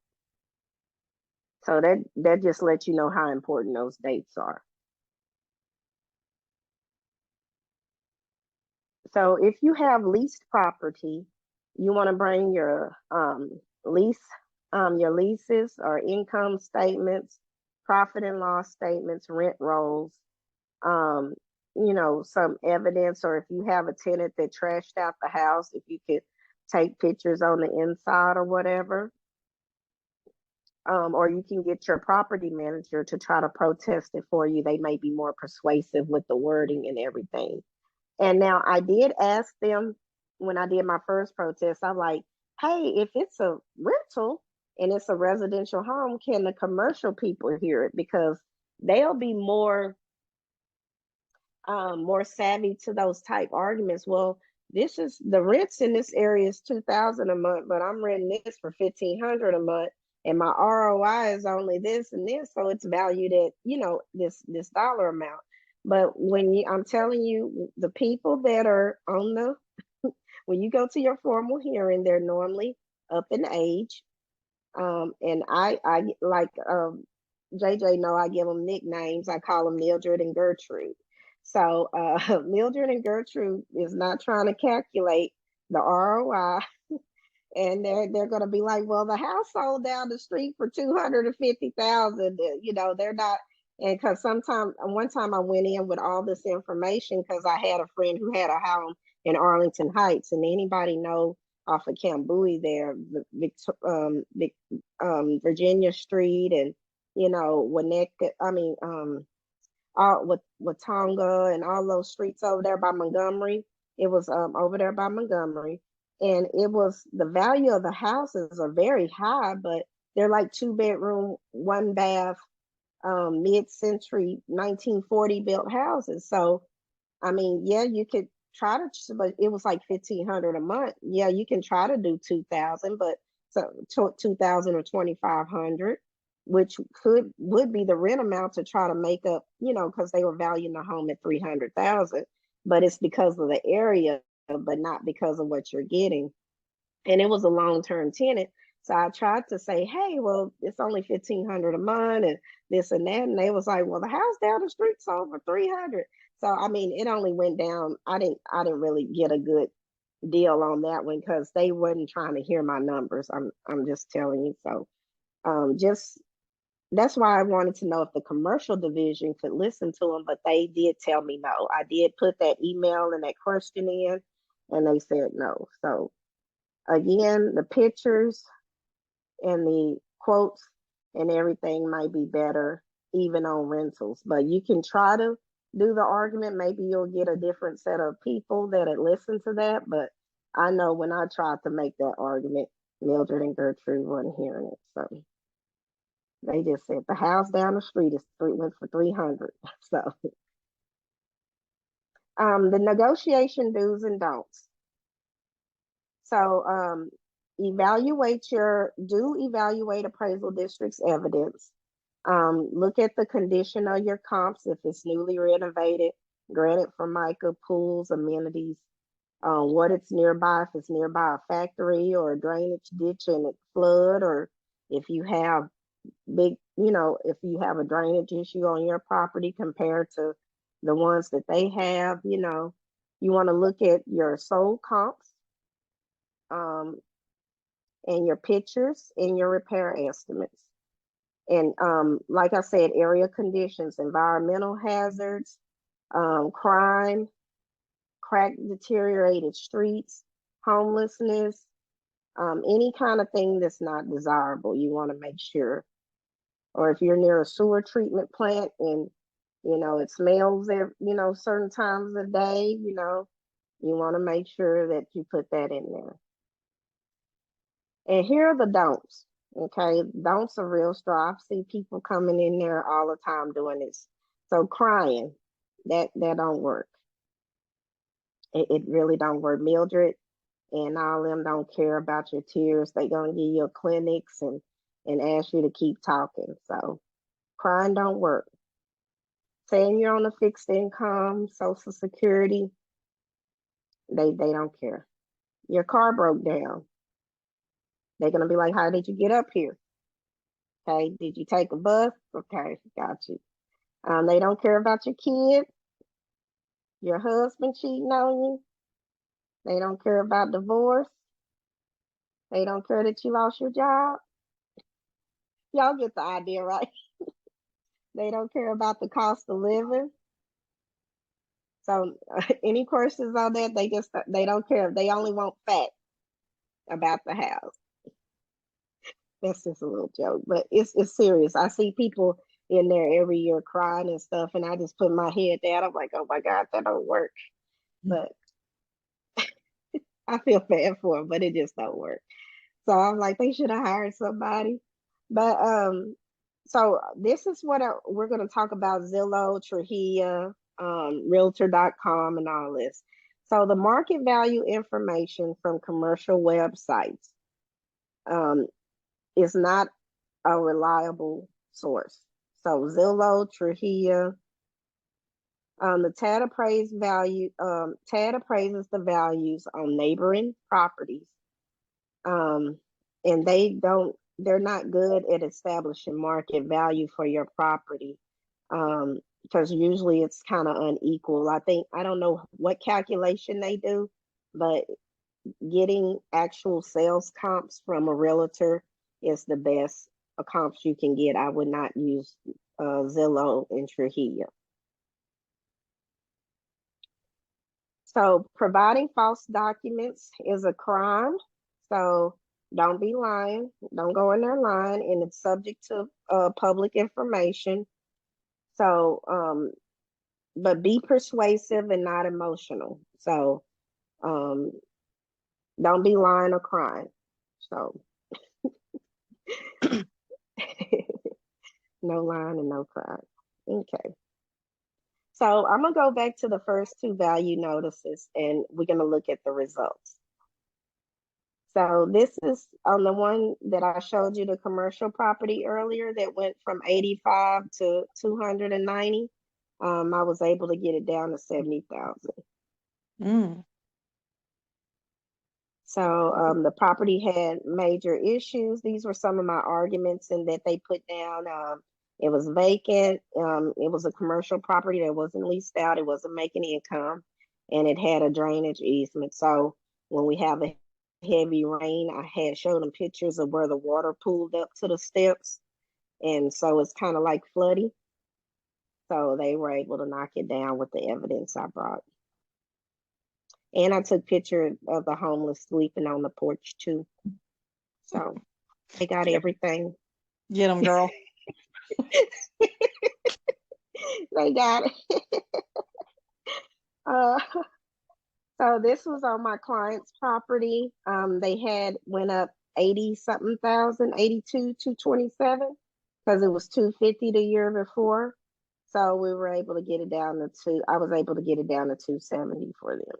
So that just lets you know how important those dates are. So if you have leased property, you want to bring your your leases or income statements, profit and loss statements, rent rolls, some evidence, or if you have a tenant that trashed out the house, if you could take pictures on the inside or whatever. Or you can get your property manager to try to protest it for you. They may be more persuasive with the wording and everything. And now I did ask them when I did my first protest, I'm like, hey, if it's a rental, and it's a residential home, can the commercial people hear it? Because they'll be more savvy to those type arguments. Well, this is the rents in this area is $2,000 a month, but I'm renting this for $1,500 a month, and my ROI is only this and this, so it's valued at this dollar amount. But I'm telling you, the people that are on the when you go to your formal hearing, they're normally up in age, and I like JJ know I give them nicknames. I call them Mildred and Gertrude. So Mildred and Gertrude is not trying to calculate the ROI, and they're going to be like, well, the house sold down the street for $250,000. They're not. And because one time I went in with all this information because I had a friend who had a home in Arlington Heights, and anybody know off of Camp Bowie there, Virginia Street, and Winnetka, Watonga and all those streets over there by Montgomery. It was over there by Montgomery, and the value of the houses are very high, but they're like 2-bedroom, 1-bath, mid-century 1940 built houses. So, yeah, you could try to, but it was like $1,500 a month. Yeah, you can try to do 2,000, but so 2,000 or 2,500, which would be the rent amount to try to make up, because they were valuing the home at 300,000, but it's because of the area, but not because of what you're getting. And it was a long-term tenant. So I tried to say, hey, well, it's only $1,500 a month and this and that. And they was like, well, the house down the street sold for 300. So, it only went down. I didn't really get a good deal on that one because they wasn't trying to hear my numbers. I'm just telling you. So, that's why I wanted to know if the commercial division could listen to them, but they did tell me no. I did put that email and that question in, and they said no. So again, the pictures and the quotes and everything might be better even on rentals, but you can try to do the argument. Maybe you'll get a different set of people that'll listen to that, but I know when I tried to make that argument, Mildred and Gertrude wasn't hearing it. So they just said the house down the street went for 300. So the negotiation do's and don'ts. So evaluate appraisal district's evidence. Look at the condition of your comps if it's newly renovated, granted Formica, pools, amenities, what it's nearby, if it's nearby a factory or a drainage ditch and it flood, or if you have if you have a drainage issue on your property compared to the ones that they have, you want to look at your sold comps, and your pictures and your repair estimates. And like I said, area conditions, environmental hazards, crime, cracked, deteriorated streets, homelessness, any kind of thing that's not desirable, you want to make sure. Or if you're near a sewer treatment plant and, it smells there, certain times of day, you want to make sure that you put that in there. And here are the don'ts. Okay, don'ts are real straw. I see people coming in there all the time doing this. So crying, that don't work. It really don't work. Mildred and all them don't care about your tears. They gonna give you a clinics and ask you to keep talking. So crying don't work. Saying you're on a fixed income, Social Security, they don't care. Your car broke down. They're gonna be like, how did you get up here? Okay, did you take a bus? Okay, got you. They don't care about your kid, your husband cheating on you. They don't care about divorce. They don't care that you lost your job. Y'all get the idea, right? They don't care about the cost of living. So any questions on that? They don't care. They only want facts about the house. That's just a little joke, but it's serious. I see people in there every year crying and stuff, and I just put my head down. I'm like, oh my God, that don't work. But I feel bad for them, but it just don't work. So I'm like, they should have hired somebody. But so this is what we're going to talk about: Zillow, Trujillo, Realtor.com, and all this. So the market value information from commercial websites is not a reliable source. So Zillow, Trujillo, the TAD appraised value, TAD appraises the values on neighboring properties. And they're not good at establishing market value for your property. Because usually it's kind of unequal. I don't know what calculation they do, but getting actual sales comps from a realtor is the best comps you can get. I would not use Zillow and Trujillo. So providing false documents is a crime. So don't be lying. Don't go in there lying, and it's subject to public information. So, but be persuasive and not emotional. So don't be lying or crying. So no lying and no crying. Okay. So I'm going to go back to the first two value notices, and we're going to look at the results. So this is on the one that I showed you, the commercial property earlier that went from 85 to 290. I was able to get it down to 70,000. So the property had major issues. These were some of my arguments and that they put down. It was vacant. It was a commercial property that wasn't leased out. It wasn't making income, and it had a drainage easement. So when we have a heavy rain, I had showed them pictures of where the water pooled up to the steps, and so it's kind of like flooding. So they were able to knock it down with the evidence I brought. And I took pictures of the homeless sleeping on the porch too. So they got everything. Get them, girl. They got it. So this was on my client's property. They had went up 80-something thousand, 82, 227, because it was 250 the year before. So we were able to get it down to I was able to get it down to 270 for them.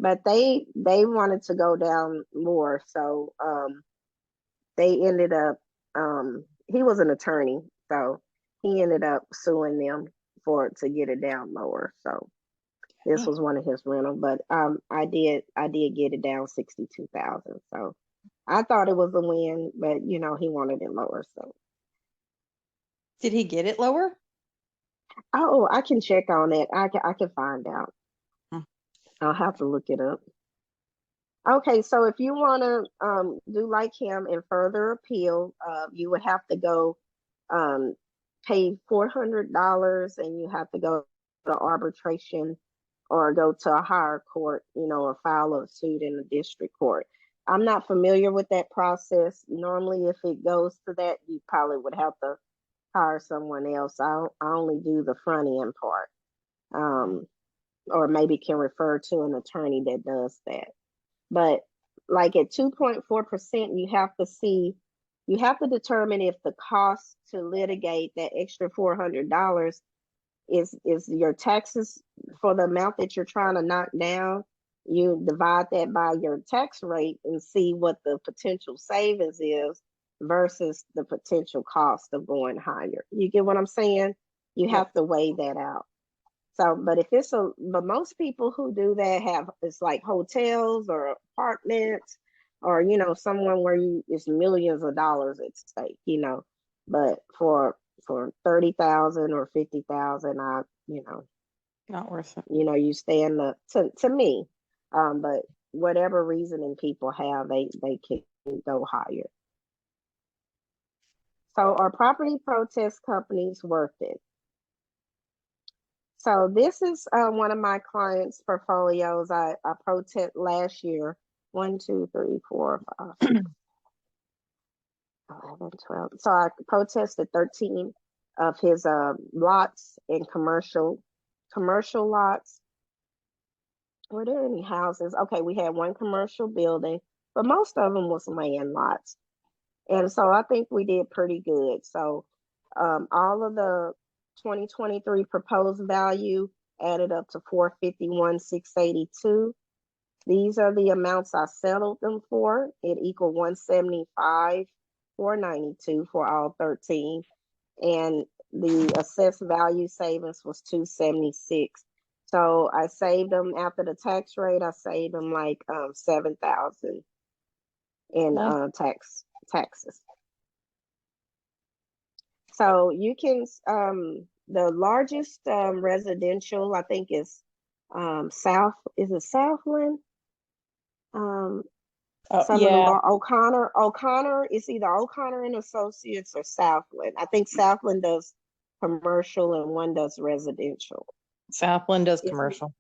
But they wanted to go down more. So they ended up he was an attorney, so he ended up suing them to get it down lower. So this was one of his rental, but I did get it down 62,000. So I thought it was a win, but he wanted it lower. So did he get it lower? Oh, I can check on it. I can find out. I'll have to look it up. Okay, so if you want to do like him and further appeal, you would have to go pay $400, and you have to go to arbitration or go to a higher court, or file a suit in the district court. I'm not familiar with that process. Normally, if it goes to that, you probably would have to hire someone else. I only do the front end part, or maybe can refer to an attorney that does that. But like at 2.4%, you have to determine if the cost to litigate that extra $400 is your taxes for the amount that you're trying to knock down. You divide that by your tax rate and see what the potential savings is versus the potential cost of going higher. You get what I'm saying? You have to weigh that out. So, but but most people who do that it's like hotels or apartments, or someone where it's millions of dollars at stake, but for 30,000 or 50,000, not worth it. You stay in to me, but whatever reasoning people have, they can go higher. So are property protest companies worth it? So this is one of my clients' portfolios. I protest last year. 1, 2, 3, 4, 5, 11, 12. So I protested 13 of his lots in commercial lots. Were there any houses? Okay, we had one commercial building, but most of them was land lots. And so I think we did pretty good. So all of the 2023 proposed value added up to 451,682. These are the amounts I settled them for. It equaled 175,492 for all 13. And the assessed value savings was 276. So I saved them after the tax rate. I saved them like 7,000 in taxes. So you can the largest residential, I think, is Southland? O'Connor is either O'Connor and Associates or Southland. I think Southland does commercial and one does residential. Southland does commercial.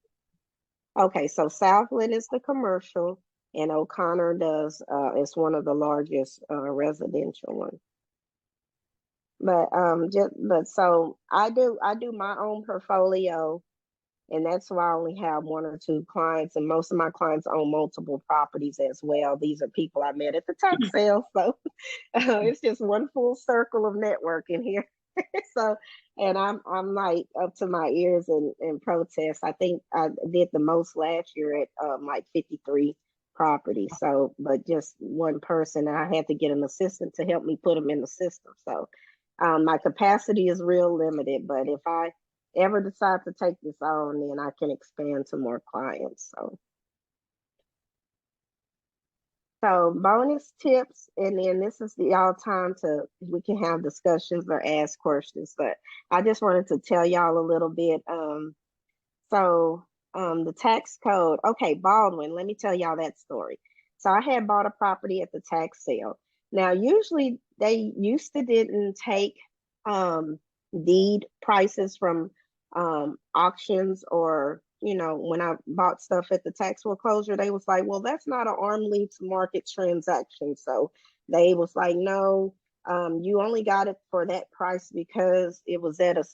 Okay, so Southland is the commercial and O'Connor does is one of the largest residential ones. But so I do my own portfolio, and that's why I only have 1 or 2 clients, and most of my clients own multiple properties as well. These are people I met at the tax sale, so it's just one full circle of networking here. So, and I'm like up to my ears in protests. I think I did the most last year at like 53 properties. So, but just one person, I had to get an assistant to help me put them in the system. So, my capacity is real limited, but if I ever decide to take this on, then I can expand to more clients. So bonus tips, and then this is the all time we can have discussions or ask questions, but I just wanted to tell y'all a little bit. The tax code, okay, Baldwin, let me tell y'all that story. So I had bought a property at the tax sale. Now, usually they didn't take deed prices from auctions, or when I bought stuff at the tax foreclosure, they was like, well, that's not an arm lease market transaction. So they was like, no, you only got it for that price because it was at a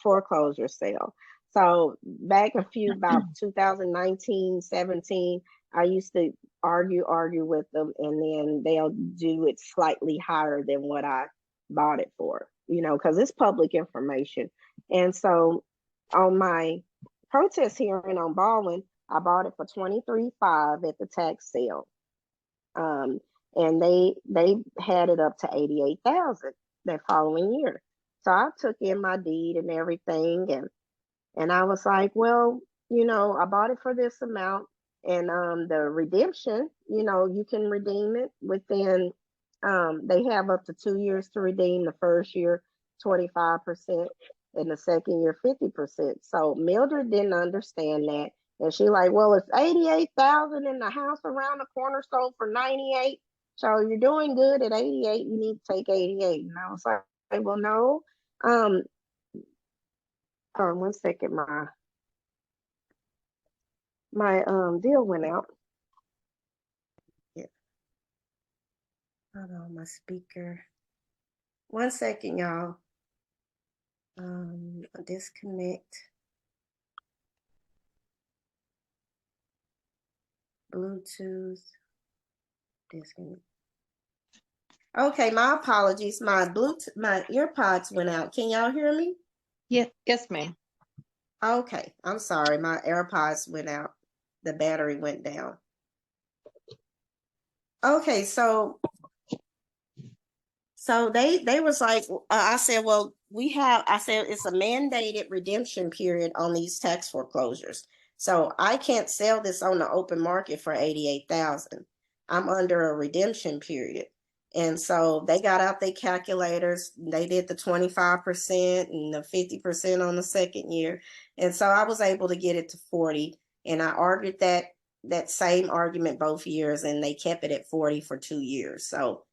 foreclosure sale. So back about 2019, 17, I used to argue with them, and then they'll do it slightly higher than what I bought it for, because it's public information. And so on my protest hearing on Baldwin, I bought it for $23,500 at the tax sale. And they had it up to $88,000 that following year. So I took in my deed and everything, and I was like, well, I bought it for this amount, and the redemption, you can redeem it within they have up to 2 years to redeem. The first year 25%, and the second year 50%. So Mildred didn't understand that, and she like, well, it's $88,000 in the house around the corner sold for $98,000. So you're doing good at $88,000. You need to take $88,000. And I was like, well, no. Hold on 1 second. My deal went out. Yeah. Hold on, my speaker. 1 second, y'all. Disconnect. Bluetooth. Disconnect. Okay, my apologies. My earpods went out. Can y'all hear me? Yeah, yes, ma'am. Okay, I'm sorry. My AirPods went out. The battery went down. Okay, so they was like, I said, well, I said it's a mandated redemption period on these tax foreclosures. So I can't sell this on the open market for $88,000. I'm under a redemption period. And so they got out their calculators. They did the 25% and the 50% on the second year. And so I was able to get it to 40. And I argued that same argument both years, and they kept it at 40 for 2 years. So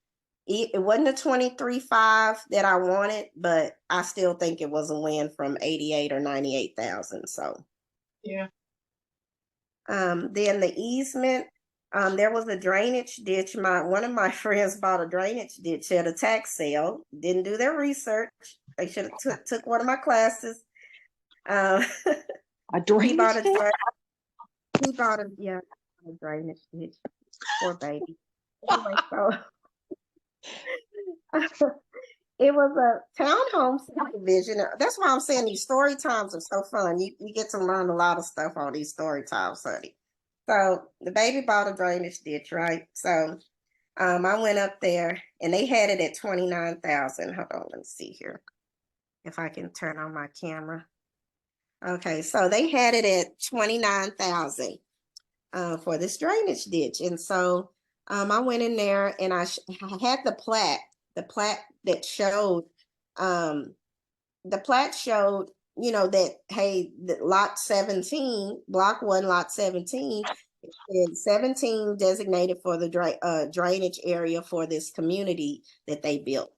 it wasn't a 23.5 that I wanted, but I still think it was a win from 88 or 98,000. So yeah. Then the easement, there was a drainage ditch. One of my friends bought a drainage ditch at a tax sale. Didn't do their research. They should have took one of my classes. A drainage ditch? He bought a drainage ditch. Poor baby. Anyway, so it was a townhome subdivision. That's why I'm saying these story times are so fun. You get to learn a lot of stuff on these story times, honey. So the baby bought a drainage ditch, right? So I went up there and they had it at 29,000. Hold on, let me see here if I can turn on my camera. Okay, so they had it at 29,000 for this drainage ditch. And so I went in there and I had the plat that showed, the plat showed, you know, that, hey, the lot 17, block 1, lot 17, is 17 designated for the drainage area for this community that they built.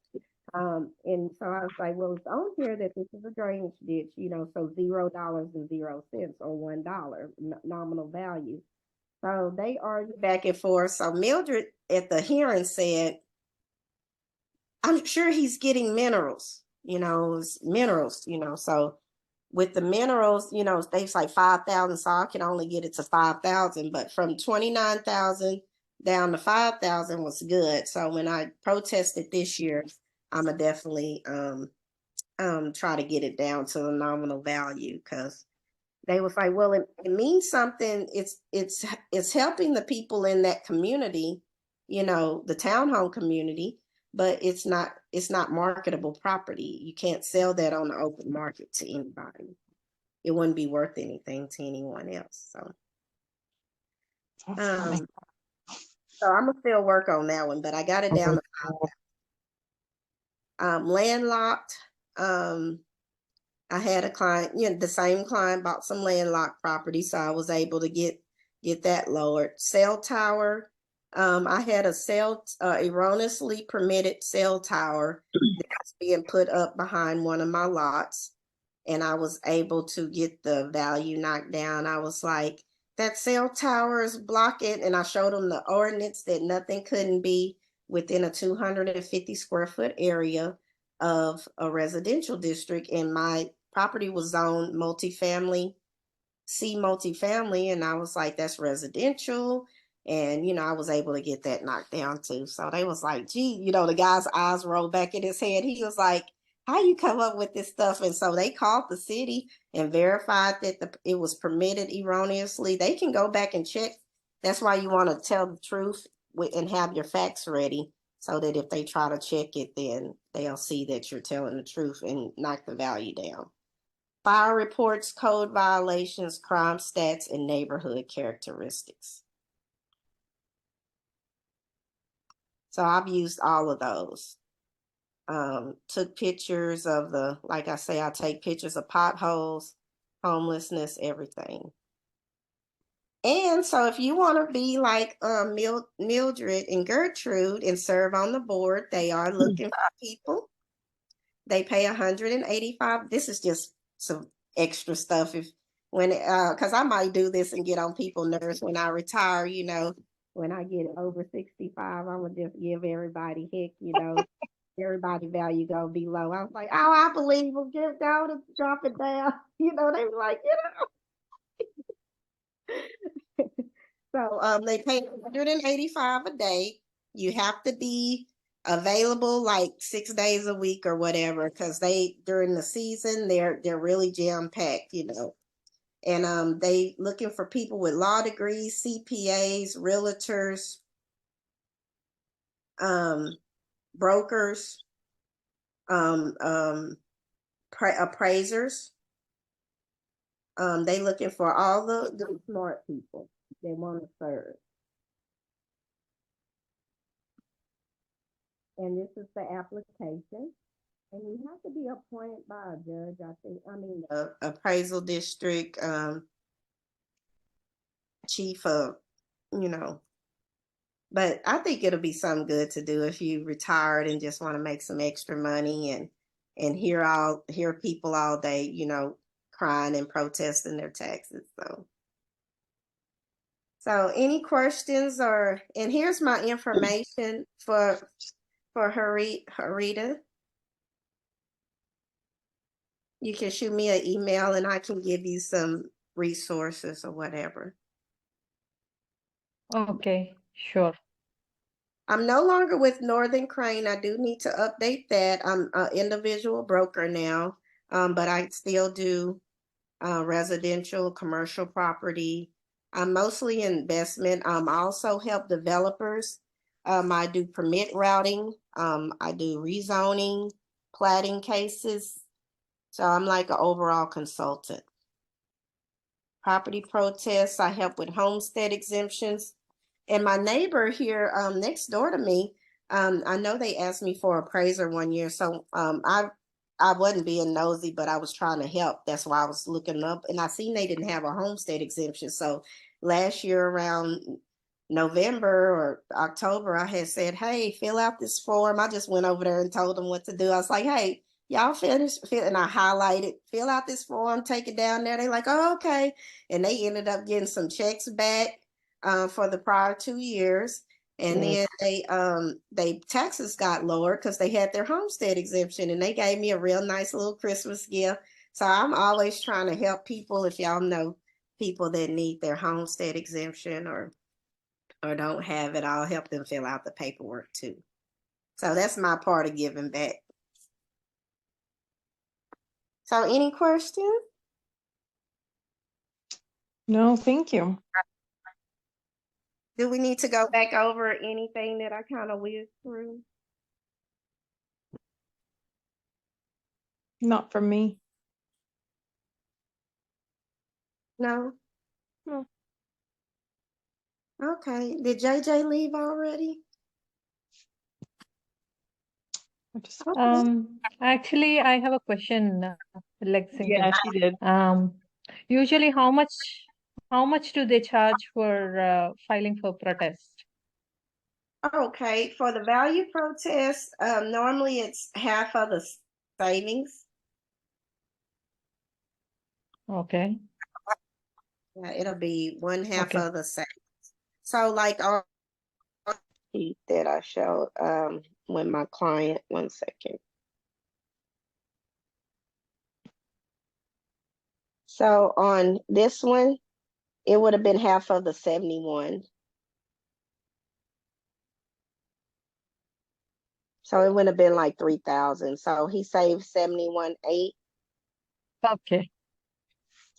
And so I was like, well, it's on here that this is a drainage ditch, you know, so $0.00 or $1 nominal value. So they argued back and forth. So Mildred at the hearing said, I'm sure he's getting minerals, you know, so with the minerals, you know, they like 5,000, so I can only get it to 5,000, but from 29,000 down to 5,000 was good. So when I protested this year, I'm gonna definitely try to get it down to the nominal value, because they was like, well, it means something. It's helping the people in that community, you know, the townhome community, but it's not marketable property. You can't sell that on the open market to anybody. It wouldn't be worth anything to anyone else. So, so I'm gonna still work on that one, but I got it down to landlocked. I had a client, you know, the same client bought some landlocked property, so I was able to get that lowered. Cell tower, I had a erroneously permitted cell tower that's being put up behind one of my lots, and I was able to get the value knocked down. I was like, that cell tower is blocking, and I showed them the ordinance that nothing couldn't be within a 250 square foot area of a residential district, and my property was zoned multifamily, and I was like, that's residential. And, you know, I was able to get that knocked down too. So they was like, gee, you know, the guy's eyes rolled back in his head. He was like, how you come up with this stuff? And so they called the city and verified that it was permitted erroneously. They can go back and check. That's why you want to tell the truth and have your facts ready, so that if they try to check it, then they'll see that you're telling the truth and knock the value down. Fire reports, code violations, crime stats, and neighborhood characteristics. So I've used all of those. Took pictures of like I say, I take pictures of potholes, homelessness, everything. And so if you want to be like Mildred and Gertrude and serve on the board, they are looking for people. They pay $185. This is just some extra stuff because I might do this and get on people's nerves when I retire, you know. When I get over 65, I'm gonna just give everybody heck, you know. Everybody value gonna be low. I was like, oh, I believe them. Get down and drop it down. You know, they were like, you know. So they pay $185 a day. You have to be available like 6 days a week or whatever, because during the season they're really jam-packed, you know. And they looking for people with law degrees, CPAs, realtors, brokers, appraisers. They looking for all the smart people they want to serve. And this is the application. And you have to be appointed by a judge, I think. I mean, appraisal district, chief of, you know. But I think it'll be something good to do if you retired and just want to make some extra money and hear people all day, you know, crying and protesting their taxes. So any questions and here's my information for Harita. You can shoot me an email and I can give you some resources or whatever. Okay, Sure. I'm no longer with Northern Crane. I do need to update that. I'm an individual broker now, but I still do residential, commercial property. I'm mostly investment. I also help developers. I do permit routing. I do rezoning, platting cases. So I'm like an overall consultant. Property protests, I help with homestead exemptions. And my neighbor here next door to me, I know they asked me for appraiser one year. So I wasn't being nosy, but I was trying to help. That's why I was looking up, and I seen they didn't have a homestead exemption. So last year around November or October, I had said, hey, fill out this form. I just went over there and told them what to do. I was like, hey, y'all and I highlighted, fill out this form, take it down there. They like, oh, okay. And they ended up getting some checks back for the prior 2 years. And then they taxes got lower because they had their homestead exemption, and they gave me a real nice little Christmas gift. So I'm always trying to help people. If y'all know people that need their homestead exemption or don't have it, I'll help them fill out the paperwork too. So that's my part of giving back. So any questions? No, thank you. Do we need to go back over anything that I kind of whizzed through? Not from me. No? No. Okay. Did JJ leave already? I just, Actually, I have a question, Lexington. yeah, she did. Usually how much do they charge for filing for protest? Okay, for the value protest, normally it's half of the savings. Okay. Yeah, it'll be one half Okay. of the savings. So like on sheet that I showed with my client, 1 second. So on this one, it would have been half of the 71. So it would have been like 3,000. So he saved 71.8. Okay.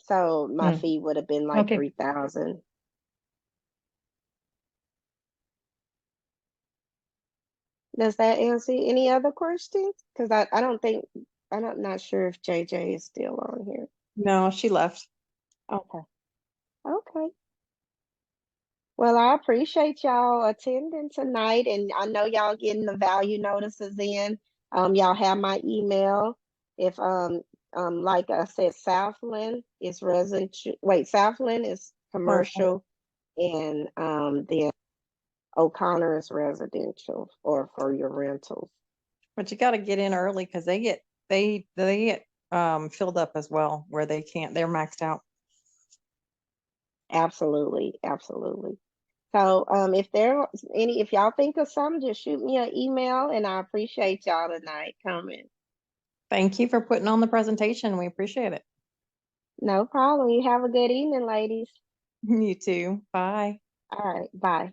So my fee would have been like Okay. 3,000. Does that answer any other questions? Because I don't think, I'm not sure if JJ is still on here. No, she left. Okay. Okay. Well, I appreciate y'all attending tonight, and I know y'all getting the value notices in. Y'all have my email. If like I said, Southland is residential. Wait, Southland is commercial, and then O'Connor is residential or for your rentals. But you got to get in early because they get filled up as well where they can't. They're maxed out. Absolutely, absolutely. So if y'all think of something, just shoot me an email, and I appreciate y'all tonight coming. Thank you for putting on the presentation. We appreciate it. No problem. You have a good evening, ladies. You too. Bye. All right, bye.